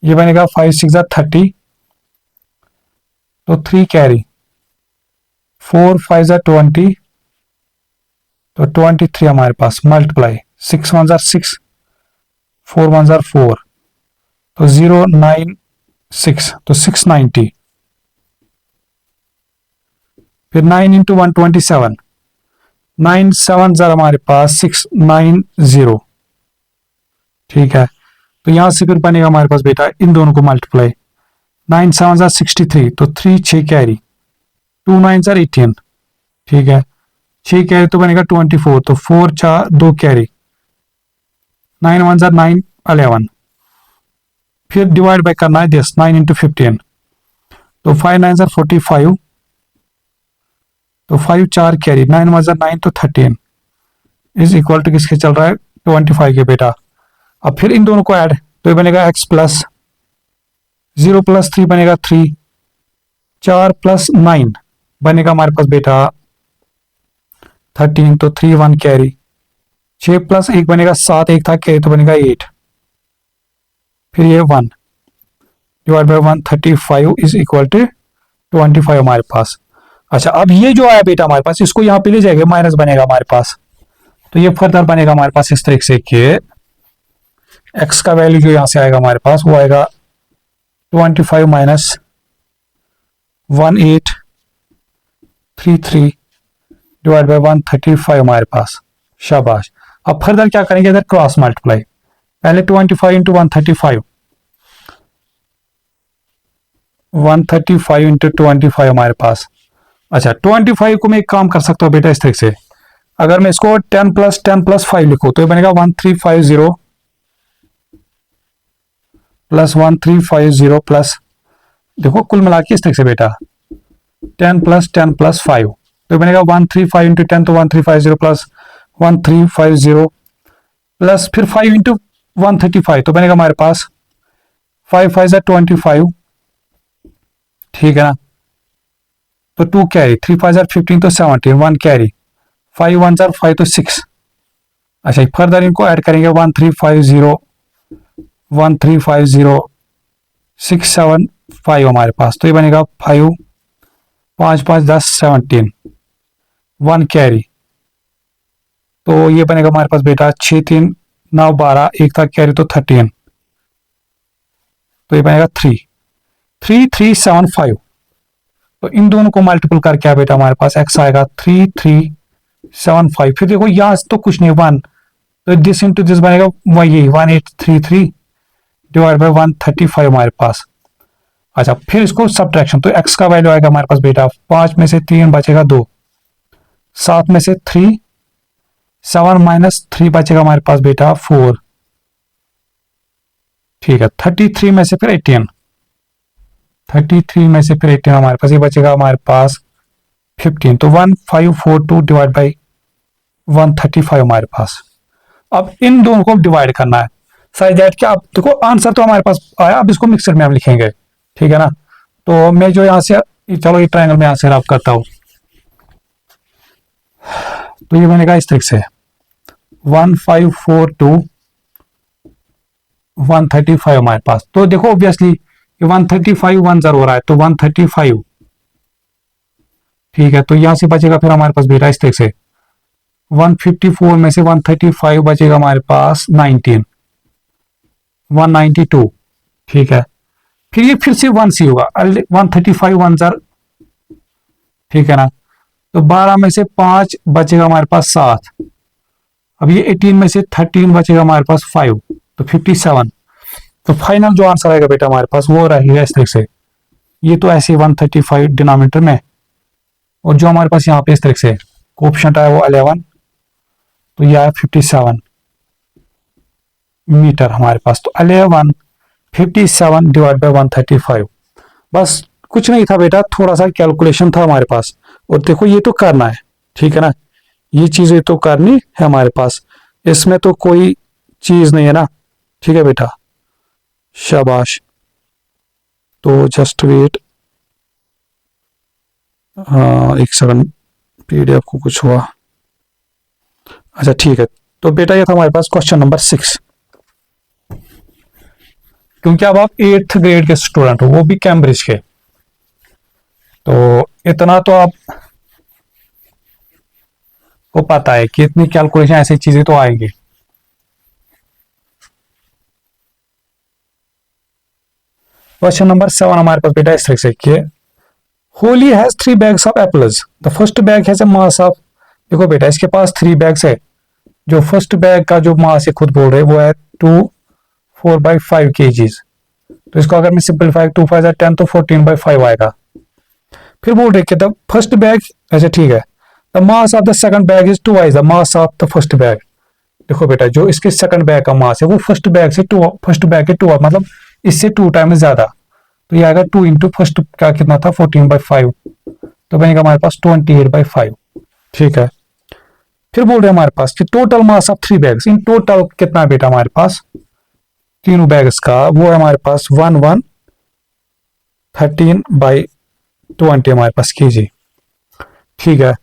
ये बनेगा 5 6 30, तो 3 कैरी, 4 5 20, तो 23 हमारे पास मल्टीप्लाई 6 1 6, 4 1 4, तो 0 9 6, तो 690, फिर 9 इंटू 127, 9 7 हमारे पास 690, ठीक है। तो यहां से फिर बनेगा हमारे पास बेटा इन दोनों को मल्टीप्लाई, 9 7 63, तो 3 6 कैरी, 2 9 18, ठीक है। 6 कैरी तो बनेगा 24, तो 4 4 2 कैरी, 9 1 9 11, फिर डिवाइड बाय करना है दिस 9 इंटू 15, तो 5 9 45, तो 5 4 कैरी, 9 1 9 तो 13 इज इक्वल टू किसके चल रहा है 25 के बेटा। अब फिर इन दोनों को ऐड, तो ये बनेगा x प्लस 0 प्लस 3 बनेगा 3, 4 प्लस 9 बनेगा हमारे पास बेटा 13, तो 3 1 कैरी, 6 प्लस 1 बनेगा 7, 1 था कैरी तो बनेगा 8, फिर ये 1 divide by 135 is equal to 25 हमारे पास। अच्छा अब ये जो आया बेटा हमारे पास, इसको यहाँ पे ले जाएंगे, माइनस बनेगा हमारे पास। तो ये फर्दर बनेगा हमारे पास इस तरीके से कि x का वैल्यू जो यहां से आएगा हमारे पास वो आएगा 25 माइनस 1833 डिवाइड बाय 135 हमारे पास। शाबाश। अब फर्दर क्या करेंगे, इधर क्रॉस मल्टीप्लाई, पहले 25 इंटू 135, 135 इंटू 25 हमारे पास। अच्छा 25 को मैं एक काम कर सकता हूँ बेटा इस तरीके से, अगर मैं इसको 10 प्लस 5 लिखूं तो ये बनेगा 1350 प्लस 1350 प्लस, देखो कुल मिला के इस तरीके से बेटा 10 प्लस 5, तो बनेगा 135 इंटू 10, तो 1350 प्लस 1350 प्लस फिर 5 इंटू 135, तो बनेगा हमारे पास 5 5 25, ठीक है ना। तो 2 कैरी, 3 5 15, तो 17, 1 कैरी, 5 1 5 तो 6। अच्छा फर्दर इनको ऐड करेंगे 1350 675 हमारे पास, तो ये बनेगा 5 5 5 10 17, 1 कैरी, तो ये बनेगा हमारे पास बेटा 6 3 9 12, 1 था कैरी तो 13, तो ये बनेगा 3 3 3 7 5। तो इन दोनों को मल्टीपल करके आ बेटा हमारे पास x आएगा 3 3 7 5। फिर देखो यहां तो कुछ नहीं 1, तो दिस इंटू दिस बनेगा वही 1833 डिवाइड बाय 135 हमारे पास। अच्छा फिर इसको सब्ट्रैक्शन, तो x का वैल्यू आएगा हमारे पास बेटा 5 में से 3 बचेगा 2, 7 में से 3, 7 माइनस 3 बचेगा हमारे पास बेटा 4। ठीक है, 33 में से फिर 18, 33 में से फिर 18 हमारे पास, ये बचेगा हमारे पास 15। तो 1542 डिवाइड बाई 135 हमारे पास। अब इन दोनों को डिवाइड करना है साइज दैट क्या। आप देखो आंसर तो हमारे पास आया, अब इसको मिक्सर में हम लिखेंगे, ठीक है ना। तो मैं जो यहाँ से, चलो ये ट्रायंगल में यहाँ से रब करता हूँ, तो ये बनेगा इस तरीके से 1542 135 हमारे पास। तो देखो ऑब्वियसली ये 135 1 जर हो रहा है, तो 135, ठीक है। तो यहां से बचेगा फिर हमारे पास बेटा इस तरीके से 154 में से 135 बचेगा हमारे पास 19, 192, ठीक है। फिर ये फिर से 1 सी होगा, 135 1 जर, ठीक है ना। तो 12 में से 5 बचेगा हमारे पास 7। अब ये 18 में से 13 बचेगा हमारे पास 5, तो 57। तो फाइनल जो आंसर आएगा बेटा हमारे पास वो रहेगा इस तरीके से। ये तो ऐसे 135 डिनोमिनेटर में, और जो हमारे पास यहाँ पे इस तरीके से कोएफिशिएंट आया वो 11, तो यह आया 57 मीटर हमारे पास। तो 11 57 डिवाइड बाई 135, बस कुछ नहीं था बेटा, थोड़ा सा कैलकुलेशन था हमारे पास। और देखो ये तो करना है, ठीक है ना, ये चीजें तो करनी है हमारे पास, इसमें तो कोई चीज नहीं है ना, ठीक है बेटा, शाबाश। तो जस्ट वेट, हाँ एक सेकंड, पीडीएफ को कुछ हुआ, अच्छा ठीक है। तो बेटा ये था हमारे पास क्वेश्चन नंबर 6। क्योंकि अब आप 8th ग्रेड के स्टूडेंट हो, वो भी कैम्ब्रिज के, तो इतना तो आप को पता है कि इतनी कैलकुलेशन ऐसी चीजें तो आएंगी। क्वेश्चन नंबर 7 हमारे पास बेटा इस तरह से कि Holi has 3 bags of apples, the first bag has a mass of, देखो बेटा इसके पास 3 बैग्स है, जो फर्स्ट बैग का जो मास है खुद बोल रहे वो है 4/5 kgs। तो इसको अगर मैं सिंपलीफाई 2 5 10 तो 14/5 आएगा। फिर बोल रहे कि द फर्स्ट बैग, अच्छा ठीक है, the mass of the second bag is 2 the mass of the first bag. देखो बेटा जो इसके सेकंड बैग का मास है वो फर्स्ट बैग से 2, फर्स्ट बैग के 2, मतलब इससे 2 टाइम्स ज्यादा। तो ये आएगा 2 इंटू फर्स्ट का कितना था 14/5, तो बनेगा हमारे पास 28/5, ठीक है। फिर बोल रहे हमारे पास कि total mass of 3 bags, in total कितना है बेटा हमारे पास तीनों बैग्स का, वो है हमारे पास 13/20 हमारे पास केजी, ठीक है।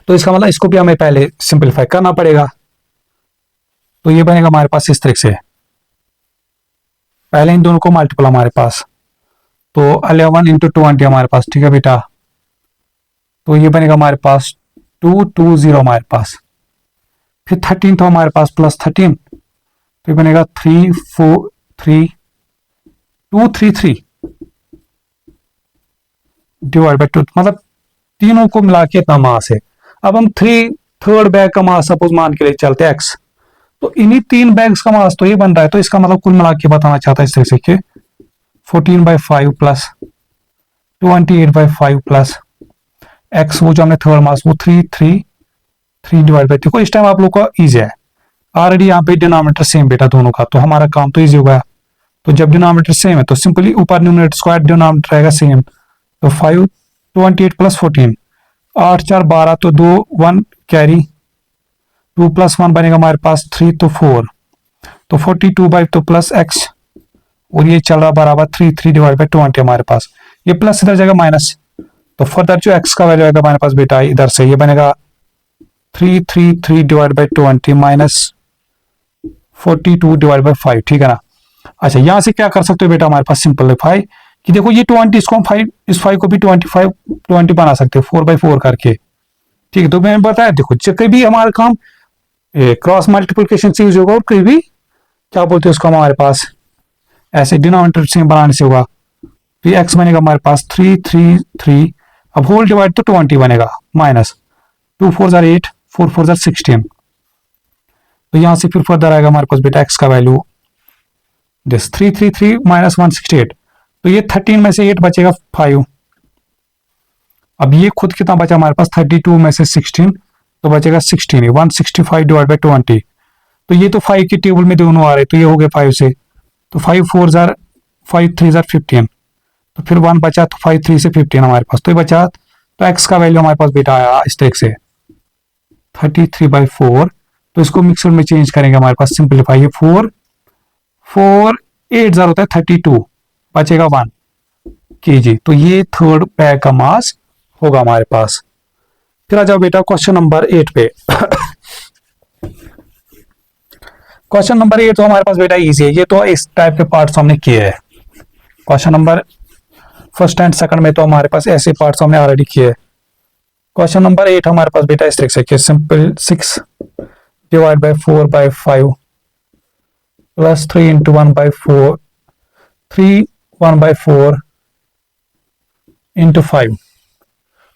तो इसका मतलब इसको भी हमें पहले सिंपलीफाई करना पड़ेगा। तो ये बनेगा हमारे पास इस तरीके से, पहले इन दोनों को मल्टीपल हमारे पास, तो 11 इंटू 20 हमारे पास, ठीक है बेटा। तो ये बनेगा हमारे पास 220 हमारे पास। फिर 13 तो हमारे पास प्लस 13, तो ये बनेगा 233 डिवाइड बाई 2, मतलब तीनों को मिला के इतना मास है। अब हम थर्ड बैग का मास सपोज मान के लिए चलते हैं एक्स, तो इन्हीं 3 बैग्स का मास तो ये बन रहा है, तो इसका मतलब कुल मिला के बताना चाहता है इस तरह से कि 14/5 प्लस 28/5 प्लस एक्स, वो जो हमने थर्ड मास वो 333 डिवाइड बाई, देखो इस टाइम आप लोग का इजी है, ऑलरेडी यहाँ पे डिनोमिनेटर सेम बेटा दोनों का, तो हमारा काम तो इजी होगा। तो जब डिनोमिनेटर सेम है तो सिंपली ऊपर न्यूमरेटर स्क्वायर डिनोमिनेटर रहेगा सेम, तो 528 प्लस 14, 8 4 12, तो 2 1 कैरी, 2 + 1 बनेगा हमारे पास 3, तो 4, तो 42 तो प्लस एक्स, और ये चल रहा बराबर 3 डिवाइड बाई 20 हमारे पास, ये प्लस इधर जाएगा माइनस, तो फर्दर जो एक्स का वैल्यू आएगा हमारे पास बेटा इधर से ये बनेगा 3 divide by 20 minus 42 divide by 5, ठीक है ना। अच्छा यहां से क्या कर सकते हो बेटा हमारे पास सिंपलीफाई, कि देखो ये 20, इसको हम 5, इस 5 को भी 20 बना सकते हैं 4/4 करके, ठीक है। तो मैंने बताया देखो जब कभी हमारा काम क्रॉस मल्टीप्लिकेशन से यूज होगा, और कभी भी क्या बोलते हैं उसको हमारे पास ऐसे डिनोमिनेटर से बनाने से होगा। तो एक्स बनेगा हमारे पास 3, अब होल डिवाइड तो 20 बनेगा, माइनस 2 4 8, 4 4 16, तो यहां से फिर फर्दर आएगा हमारे पास बेटा एक्स का वैल्यू दिस 333 माइनस 168, तो ये 13 में से 8 बचेगा 5, अब ये खुद कितना बचा हमारे पास, 32 में से 16 तो बचेगा 16 ही, 165 डिवाइड बाई 20। तो ये तो 5 के टेबल में दोनों आ रहे, तो ये हो गए 5 से, तो 5 4 जार 5 3 जार 15, तो फिर 1 बचा, तो 5 3 से 15 हमारे पास, तो ये बचा। तो x का वैल्यू हमारे पास बेटा आया इस तरीके से 33/4। तो इसको मिक्सर में चेंज करेंगे हमारे पास, सिंपलीफाई, ये 4 4 8 जार होता है 32, बचेगा 1 kg। तो ये थर्ड बैग का मास होगा हमारे पास। फिर आ जाओ बेटा क्वेश्चन नंबर 8 पे। क्वेश्चन नंबर 8 तो हमारे पास बेटा इजी है, ये तो इस टाइप के पार्ट्स हमने किए हैं। Question number first and second में तो हमारे पास ऐसे पार्ट्स हमने ऑलरेडी किए। क्वेश्चन नंबर 8 हमारे पास बेटा इस तरीके से, simple 6 divide by 4/5 plus 3 into 1/4 3 1/4 into 5।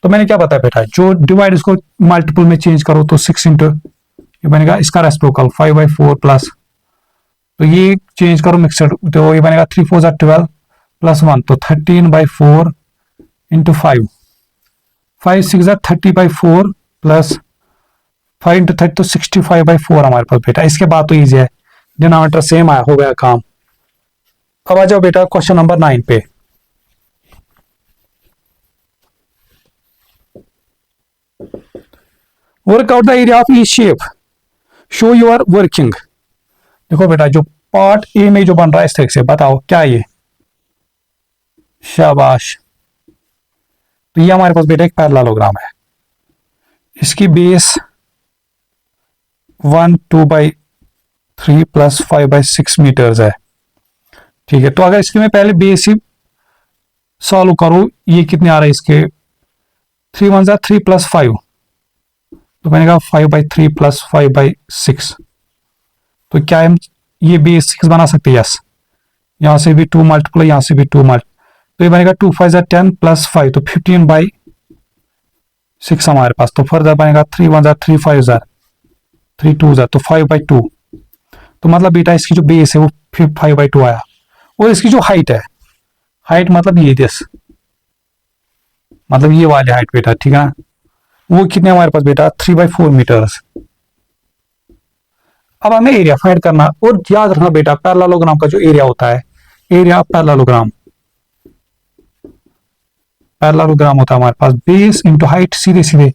तो मैंने क्या बताया बेटा, जो डिवाइड इसको मल्टीपल में चेंज करो तो 6 इंटू ये बनेगा इसका रेसिप्रोकल 5/4 प्लस, तो ये चेंज करो मिक्सड, तो ये बनेगा 3 4 जार 12 प्लस 1, तो 13/4 इंटू 5 5 6 जार 30/4 प्लस 5 इंटू 30 तो 65/4 हमारे पास बेटा। इसके बाद तो ईजी है, डिनोमिनेटर सेम आया, हो गया काम। अब आ जाओ बेटा क्वेश्चन नंबर 9 पे। Work out the area of each shape, show your working. देखो बेटा जो पार्ट ए में जो बन रहा है इस तरीके से, बताओ क्या ये, शाबाश। तो ये हमारे पास बेटा एक पैरेललोग्राम है, इसकी बेस 1 2/3 प्लस 5/6 मीटर्स है, ठीक है। तो अगर इसके मैं पहले बेस ही सॉल्व करूं, ये कितने आ रहे हैं इसके, 3 1 जार 3 प्लस 5, तो बनेगा 5/3 प्लस 5/6। तो क्या हम ये बेस 6 बना सकते हैं, यस। यहां से भी 2 मल्टीप्लाई, यहां से भी 2 मल्टीप्लाई, तो ये बनेगा 2 5 जार 10 प्लस 5, तो 15/6 हमारे पास। तो फर्दर बनेगा 3 1 जार 3 5 जार 3 2 जार, तो 5/2। तो मतलब बेटा इसकी जो बेस है वो 5/2 आया। और इसकी जो हाइट है, हाइट मतलब ये दिस, मतलब ये वाली हाइट बेटा, ठीक है, वो कितने हमारे पास बेटा 3/4 मीटर्स। अब हमें एरिया फाइंड करना, और याद रखना बेटा पैरेललोग्राम का जो एरिया होता है, एरिया ऑफ पैरेललोग्राम, पैरेललोग्राम होता है हमारे पास बेस इंटू हाइट, सीधे सीधे।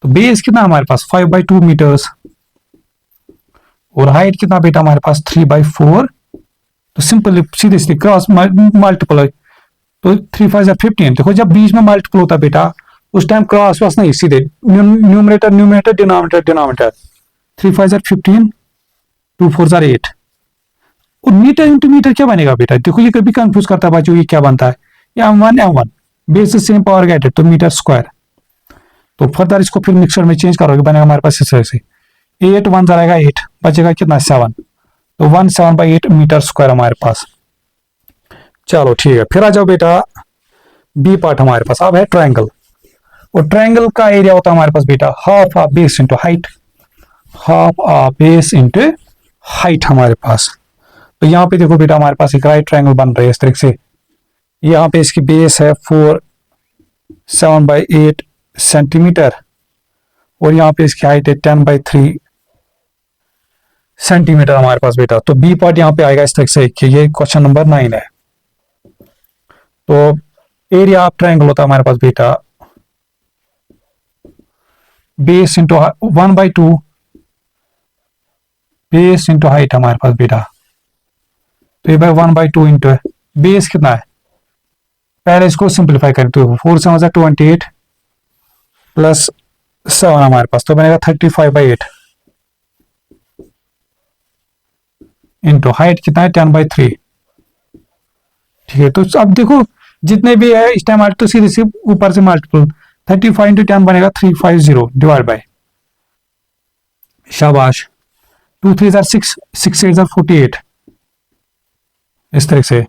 तो बेस कितना हमारे पास 5/2 मीटर्स, और हाइट कितना बेटा हमारे पास 3/4। तो सिंपल सीधे सीधे क्रॉस मल्टीपल, तो 3 5 जार 15। देखो जब बीच में मल्टीपल होता है बेटा उस टाइम क्रॉस वास नहीं, सीधे numerator numerator denominator denominator, 3 5 jar 15 2 4 jar 8। और मीटर इंटू मीटर क्या बनेगा बेटा, देखो ये कभी कंफ्यूज करता है बच्चों, ये क्या बनता है, ये m1 बेस से सेम पावर गेटेड, तो मीटर स्क्वायर। तो फर्दर इसको फिर मिक्सर में चेंज करोगे, बनेगा हमारे पास इस तरह से 8 1 जाएगा 8, बचेगा कितना 7, तो 17/8 मीटर स्क्वायर हमारे पास। चलो ठीक है, फिर आ जाओ बेटा बी पार्ट हमारे पास। अब है ट्रायंगल, और ट्रायंगल का एरिया होता है हमारे पास बेटा half of base into height, half of base into height हमारे पास। तो यहाँ पे देखो बेटा हमारे पास एक राइट ट्रायंगल बन रहा है इस तरीके से, यहाँ पे इसकी बेस है 7/8 सेंटीमीटर, और यहाँ पे इसकी हाइट है 10/3 सेंटीमीटर हमारे पास बेटा। तो बी पार्ट यहाँ पे आएगा इस तरीके से कि ये क्वेश्चन नंबर 9 है। तो एरिया ऑफ ट्रायंगल होता है हमारे पास बेटा base into 1/2 base into height हमारे पास बेटा, तो ये 1/2 इंटू बेस कितना है, पहले इसको सिंप्लीफाई करें तो 4 7 28 प्लस 7 हमारे पास, तो बनेगा 35/8 इंटू हाइट कितना है 10/3, ठीक है। तो अब देखो जितने भी है इस टाइम तो सीधे से ऊपर से मल्टीपल, 35 इंटू 10 बनेगा 350 डिवाइड बाय, शाबाश, 2 3 जार 6 6 8 जार 48, इस तरह से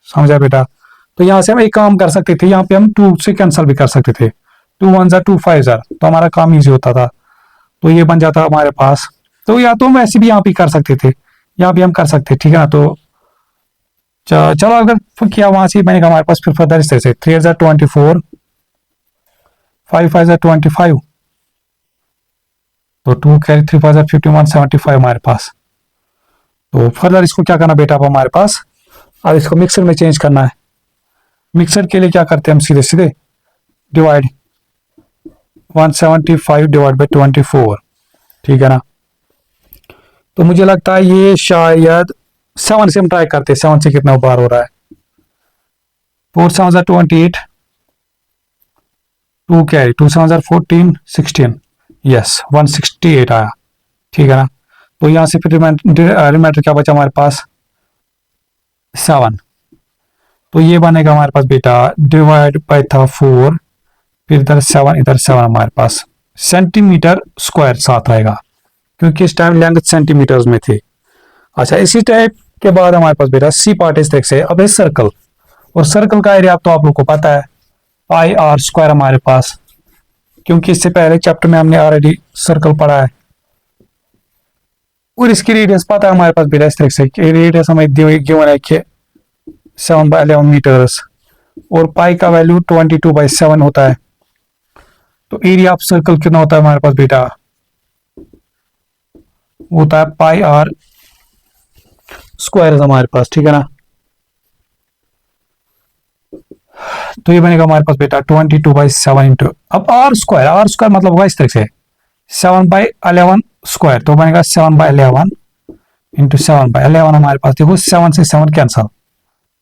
समझा बेटा। तो यहां से हम एक काम कर सकते थे, यहाँ पे हम 2 से कैंसिल भी कर सकते थे, 2 1 जार 2 5 जार, तो हमारा काम इजी होता था, तो ये बन जाता हमारे पास। तो या तो हम वैसे भी यहाँ पे कर सकते थे, यहाँ भी हम कर सकते, ठीक है ना। तो चलो अगर किया वहां से बनेगा हमारे पास, फिर फर्दर इस तरह से 3 जार 24 5 5 जा 25, तो 2 कैरी 3 5 जा 51, 75 हमारे पास। तो फर्दर इसको क्या करना बेटा, अब हमारे पास अब इसको मिक्सर में चेंज करना है। मिक्सर के लिए क्या करते हैं हम, सीधे सीधे डिवाइड 175 डिवाइड बाई 24, ठीक है ना। तो मुझे लगता है ये शायद 7 से हम ट्राई करते हैं, 7 से कितना बार हो रहा है। 4 7 28, 2 कैरी 2 7 14 16, यस 168 आया, ठीक है ना। तो यहां से फिर रिमाइंडर क्या बचा हमारे पास, 7। तो ये बनेगा हमारे पास बेटा डिवाइड बाई था 4, फिर इधर 7 इधर 7 हमारे पास सेंटीमीटर स्क्वायर साथ आएगा, क्योंकि इस टाइम लेंथ सेंटीमीटर्स में थी। अच्छा, इसी टाइप के बाद हमारे पास बेटा सी पार्ट इस तरह से। अब है सर्कल, और सर्कल का एरिया तो आप लोग को पता है पाई आर स्क्वायर हमारे पास, क्योंकि इससे पहले चैप्टर में हमने ऑलरेडी सर्कल पढ़ा है। और इसकी रेडियस पता है हमारे पास बेटा इस तरह से, रेडियस हमें गिवन है कि 7/11 मीटर्स, और पाई का वैल्यू 22/7 होता है। तो एरिया ऑफ सर्कल कितना होता है हमारे पास बेटा, होता है पाई आर स्क्वायर हमारे पास, ठीक है ना। तो ये बनेगा हमारे पास बेटा 22/7 इंटू, अब आर स्क्वायर मतलब होगा इस तरह से 7/11 स्क्वायर, तो बनेगा 7/11 इंटू 7/11 हमारे पास। देखो 7 से 7 कैंसल,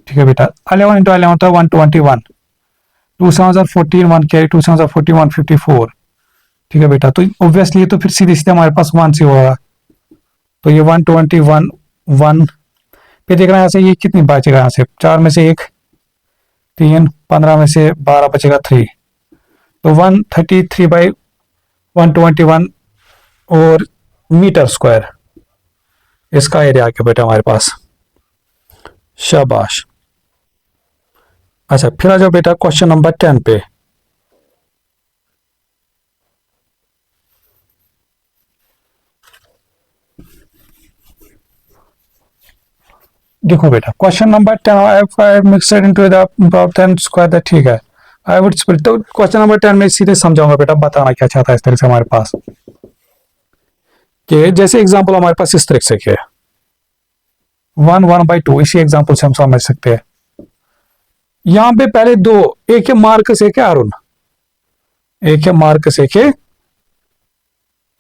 ठीक है बेटा। 11 इंटू 11 तो 121, 2 7 14 1 कैरी 2 7 14 154, ठीक है बेटा। तो ऑब्वियसली तो फिर सीधे सीधे हमारे पास 1 से होगा, तो ये 121 1। फिर देखना यहाँ से ये कितनी बचेगा, यहाँ से 4 में से 1 3, 15 में से 12 बचेगा 3, तो 133/121 और मीटर स्क्वायर इसका एरिया आ गया बेटा हमारे पास। शाबाश। अच्छा, फिर आ जाओ बेटा क्वेश्चन नंबर 10 पे। देखो बेटा question number 10 mixed into the 10 square, ठीक है। आई वुड स्प्लिट, तो क्वेश्चन नंबर 10 में सीधे समझाऊंगा बेटा, बताना क्या चाहता है इस तरह से हमारे पास, कि जैसे एग्जांपल हमारे पास इस तरह से है 1/2, इसी एग्जांपल से हम समझ सकते हैं। यहां पे पहले दो, एक है मार्कस एक है अरुण, एक है मार्कस एक है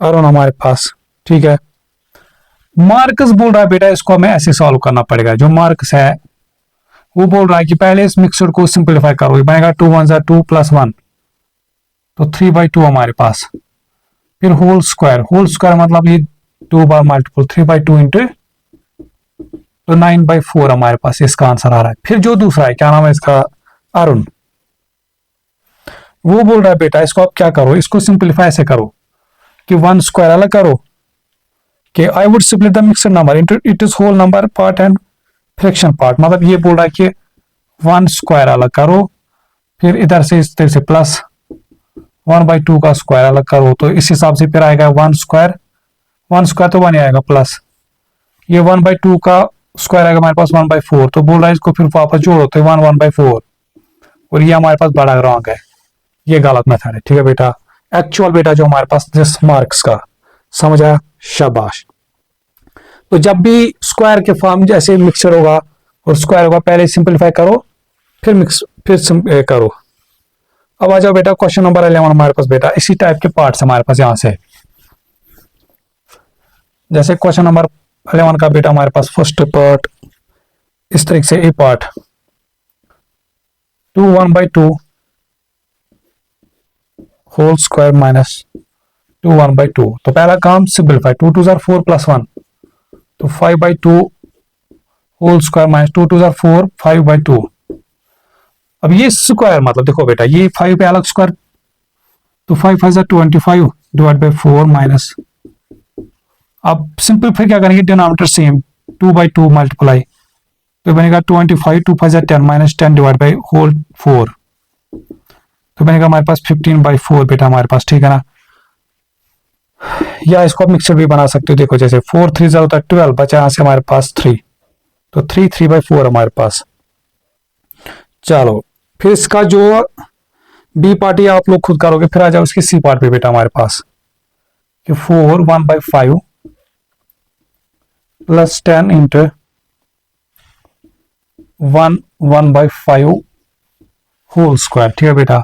अरुण हमारे पास, ठीक है। मार्कस बोल रहा है बेटा इसको हमें ऐसे सॉल्व करना पड़ेगा। जो मार्कस है वो बोल रहा है कि पहले इस मिक्सचर को सिंपलीफाई करो, ये बनेगा 2 1 2 + 1, तो 3/2 हमारे पास। फिर होल स्क्वायर मतलब ये 2 बार मल्टीपल 3/2 इंटू, तो 9/4 हमारे पास इसका आंसर आ रहा है। फिर जो दूसरा है, क्या नाम है इसका, अरुण, वो बोल रहा है बेटा इसको आप क्या करो, इसको सिंपलीफाई ऐसे करो कि 1 स्क्वायर अलग करो, कि I would split the mixed number into it is whole number part and fraction part. मतलब ये बोल रहा है कि 1 स्क्वायर अलग करो, फिर इधर से इस तरह से प्लस 1/2 का स्क्वायर अलग करो, तो इस हिसाब से फिर आएगा 1 स्क्वायर तो 1 ही आएगा, प्लस ये 1/2 का स्क्वायर आएगा हमारे पास 1/4, तो बोल रहा है इसको फिर वापस जोड़ो तो 1/4, और ये हमारे पास बड़ा रॉन्ग है, ये गलत मेथड है, ठीक है बेटा। एक्चुअल बेटा जो हमारे पास जिस मार्क्स का, समझ आया, शाबाश। तो जब भी स्क्वायर के फॉर्म जैसे मिक्सचर होगा और स्क्वायर होगा, पहले सिंपलीफाई करो फिर करो। अब आ जाओ बेटा क्वेश्चन नंबर 11 हमारे पास बेटा इसी टाइप के पार्ट्स हमारे पास यहां से। जैसे क्वेश्चन नंबर 11 का बेटा हमारे पास फर्स्ट पार्ट इस तरीके से, ए पार्ट 2 1/2 होल स्क्वायर माइनस 2 1/2, तो पहला काम सिंपलीफाई, 2 2 4 + 1, तो 5/2 होल स्क्वायर माइनस 2 2 4 5/2। अब ये स्क्वायर मतलब देखो बेटा ये 5 पे अलग स्क्वायर, तो 5 5 25 डिवाइड बाई 4 माइनस, अब सिंपलीफाई क्या करेंगे, डिनोमिनेटर सेम 2/2 मल्टीप्लाई, तो बनेगा 25 2 5 10 माइनस 10 डिवाइड बाई होल 4, तो बनेगा हमारे पास 15/4 बेटा हमारे पास, ठीक है ना। या इसको आप मिक्सचर भी बना सकते हो, देखो जैसे 4 3 होता है 12, बचा यहां से हमारे पास 3, तो 3 3/4 हमारे पास। चलो फिर इसका जो बी पार्ट ये आप लोग खुद करोगे, फिर आ जाओ इसके सी पार्ट पे बेटा हमारे पास कि 4 1/5 प्लस 10 इंटू 1/5 होल स्क्वायर। ठीक है बेटा,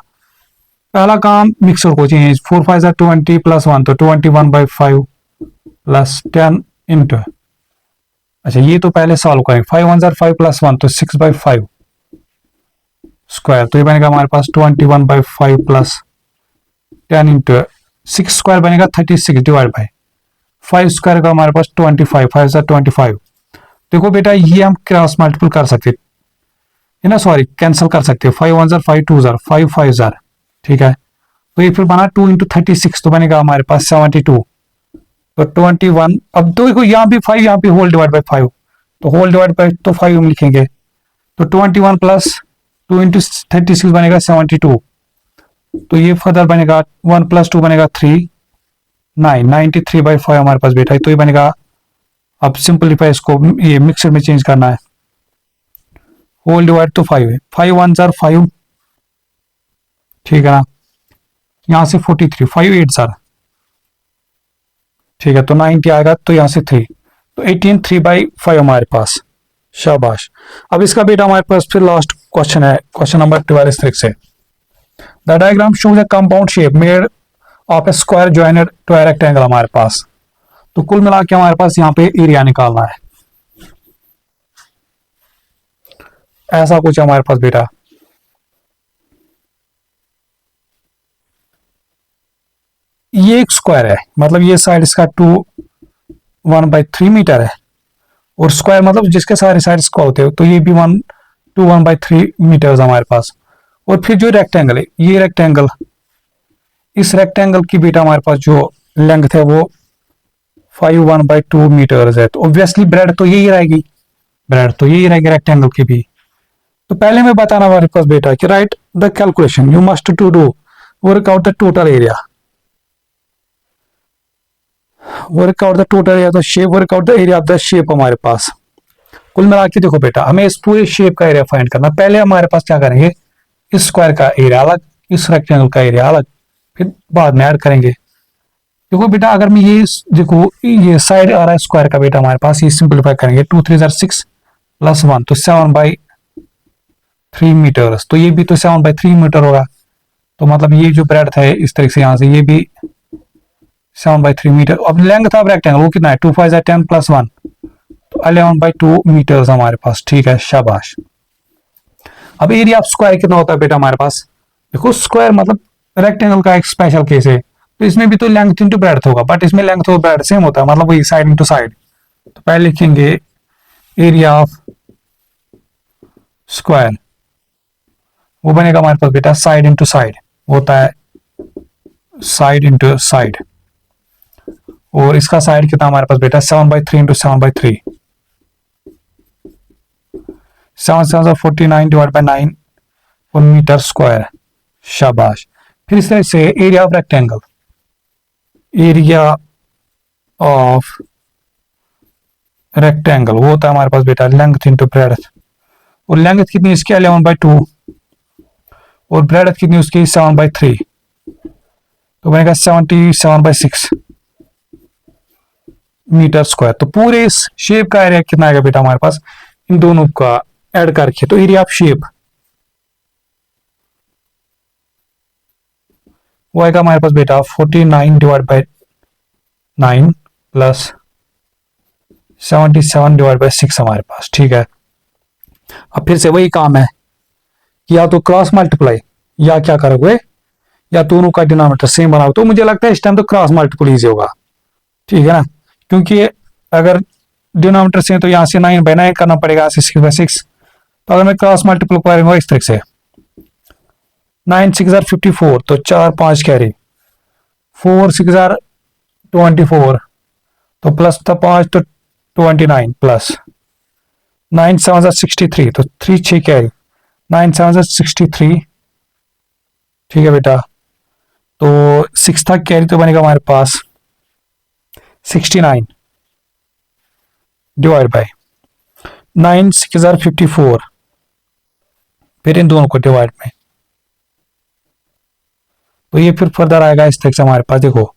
पहला काम मिक्सर को चेंज, 4 5 20 प्लस 1 तो 21/5 प्लस 10 इंटू, अच्छा ये तो पहले सॉल्व करेंगे, 5 1 5 प्लस 1 तो 6/5 स्क्वायर, तो ये बनेगा हमारे पास 21/5 प्लस 10 इंटू 6 स्क्वायर बनेगा 36 डिवाइड बाई 5 स्क्वायर का हमारे पास 25, 5 25। देखो बेटा ये हम क्रॉस मल्टीपल कर सकते है ना, सॉरी कैंसिल कर सकते हो, 5 1 5 2 5 5 ठीक है, तो ये फिर बना 2 इंटू 36 तो बनेगा हमारे पास 72, तो 21। अब तो देखो यहाँ भी 5, यहाँ भी होल डिवाइड बाई 5, तो होल डिवाइड बाई तो 5 हम लिखेंगे, तो 21 प्लस 2 इंटू 36 बनेगा 72, तो ये फर्दर बनेगा 1 प्लस 2 बनेगा 3 9 93/5 हमारे पास बेटा है, तो ये बनेगा, अब सिंपलीफाई इसको ये मिक्सर में चेंज करना है, होल डिवाइड तो 5 है, 5 1 5, ठीक है ना, यहां से 43, 5 8 ठीक है, तो 90 आएगा, तो यहां से 3, तो 18 3/5 हमारे पास, शाबाश। अब इसका बेटा हमारे पास फिर लास्ट क्वेश्चन है, क्वेश्चन नंबर 12 इस तरीके से, the diagram shows a compound shape made of a square joined to a rectangle हमारे पास, तो कुल मिला के हमारे पास यहाँ पे एरिया निकालना है, ऐसा कुछ हमारे पास बेटा, ये एक स्क्वायर है, मतलब ये साइड इसका 1/3 मीटर है, और स्क्वायर मतलब जिसके सारे साइड स्क्वायर होते हैं, तो ये भी 1/3 मीटर हमारे पास, और फिर जो रेक्टेंगल है, ये रेक्टेंगल, इस रेक्टेंगल की बेटा हमारे पास जो लेंथ है वो 5 1/2 मीटर है, तो ऑब्वियसली ब्रेड तो यही रहेगी, ब्रेड तो यही रहेगी रेक्टेंगल की भी। तो पहले मैं बताना हमारे पास बेटा कि write the calculation you must to do, work out the total area, work out the total area the shape, work out the area of the shape हमारे पास। कुल मिला के देखो बेटा, हमें इस पूरे शेप का एरिया फाइंड करना, पहले हमारे पास क्या करेंगे, इस स्क्वायर का एरिया अलग, इस रेक्टेंगल का एरिया अलग, फिर बाद में ऐड करेंगे। देखो बेटा अगर मैं ये देखो ये साइड आ रहा है स्क्वायर का बेटा हमारे पास, ये सिंपलीफाई करेंगे, 2 3 6 प्लस 1 तो 7/3 मीटर, तो ये भी तो 7/3 मीटर होगा, तो मतलब ये जो ब्रेडथ है इस तरीके से यहाँ से ये भी 7/3 मीटर। अब लेंथ ऑफ रेक्टेंगल वो कितना है, 2 5 10 प्लस 1 तो 11/2 मीटर हमारे पास, ठीक है, शाबाश। अब एरिया ऑफ स्क्वायर कितना होता है बेटा हमारे पास, देखो स्क्वायर मतलब रेक्टेंगल का एक स्पेशल केस है, तो इसमें भी तो लेंथ इंटू ब्रेडथ होगा, बट इसमें लेंथ और ब्रेडथ सेम होता है, मतलब वही साइड इंटू साइड, तो पहले लिखेंगे एरिया ऑफ स्क्वायर, वो बनेगा हमारे पास बेटा साइड इंटू साइड, होता है साइड इंटू साइड, और इसका साइड कितना हमारे पास बेटा 7/3 into 7/3, 7 7 49 divide by 9 metre square, शाबाश। फिर इस तरह से area of rectangle, area of rectangle वो होता है हमारे पास बेटा लेंथ इंटू ब्रेडथ, और लेंथ कितनी इसकी 11/2 और ब्रेडथ कितनी उसकी 7/3, तो बनेगा 77/6 मीटर स्क्वायर। तो पूरे इस शेप का एरिया कितना आएगा बेटा हमारे पास, इन दोनों का ऐड करके, तो एरिया ऑफ शेप वो आएगा हमारे पास बेटा 49 divide by 9 plus 77 divide by 6 हमारे पास, ठीक है। अब फिर से वही काम है, या तो क्रॉस मल्टीप्लाई या क्या करोगे, या दोनों का डिनोमिनेटर सेम बनाओ, तो मुझे लगता है इस टाइम तो क्रॉस मल्टीपल इजी होगा, ठीक है ना, क्योंकि अगर डिनोमिनेटर से तो यहाँ से 9/9 करना पड़ेगा, यहाँ से 6/6, तो अगर मैं क्रॉस मल्टीपल करूंगा इस तरह से 9 6 54 तो 4 5 कैरी, 4 6 24 तो प्लस था 5 तो 29 प्लस 9 7 63 तो 3 6 कैरी, 9 7 63, ठीक है बेटा, तो 6 था कैरी तो बनेगा हमारे पास 69 डिवाइड बाय 9 6 54, फिर इन दोनों को डिवाइड में तो ये फिर फर्दर आएगा इस तरीके से हमारे पास। देखो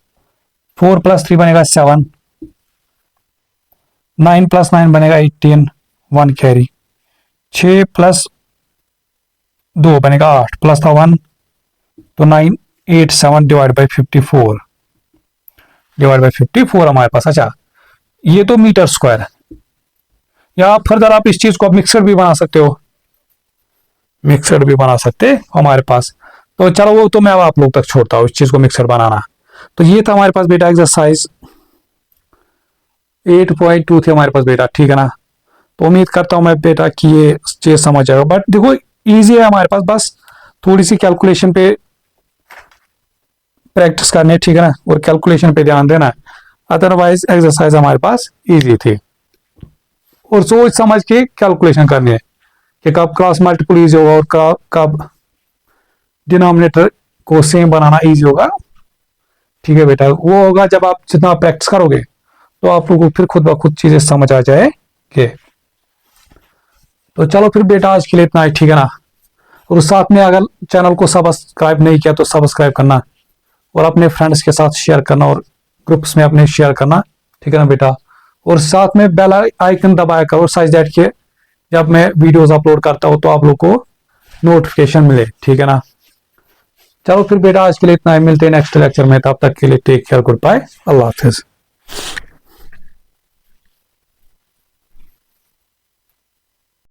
4 + 3 बनेगा 7, 9 + 9 बनेगा 18, 1 कैरी, 6 + 2 बनेगा 8 प्लस था 1, तो 9, 8, 7 डिवाइड बाई 54 हमारे पास। अच्छा, ये तो मीटर स्क्वायर है। या फर्दर आप इस चीज को मिक्सर भी बना सकते हो, मिक्सर भी बना सकते हमारे पास। तो चलो वो तो मैं अब आप लोग तक छोड़ता हूँ इस चीज को मिक्सर बनाना। तो ये था हमारे पास बेटा एक्सरसाइज 8.2 थे हमारे पास बेटा, ठीक है ना। तो उम्मीद करता हूं मैं बेटा कि ये चीज समझ आएगा। बट देखो इजी है हमारे पास, बस थोड़ी सी कैलकुलेशन पे प्रैक्टिस करनी है, ठीक है ना, और कैलकुलेशन पे ध्यान देना है। अदरवाइज एक्सरसाइज हमारे पास इजी थी, और सोच समझ के कैलकुलेशन करनी है कि कब क्रॉस मल्टीपल इजी होगा और कब डिनोमिनेटर को सेम बनाना इजी होगा। ठीक है बेटा, वो होगा जब आप जितना प्रैक्टिस करोगे तो आप लोगों को फिर खुद ब खुद चीजें समझ आ जाएगी। तो चलो फिर बेटा आज के लिए इतना ही, ठीक है ना। और साथ में अगर चैनल को सब्सक्राइब नहीं किया तो सब्सक्राइब करना, और अपने फ्रेंड्स के साथ शेयर करना, और ग्रुप्स में अपने शेयर करना, ठीक है ना बेटा। और साथ में बेल आइकन दबाया करो साइज दैट के जब मैं वीडियोस अपलोड करता हूँ तो आप लोग को नोटिफिकेशन मिले, ठीक है ना। चलो फिर बेटा आज के लिए इतना ही, मिलते हैं नेक्स्ट लेक्चर में, तब तक के लिए टेक केयर, गुड बाय, अल्लाह हाफिज।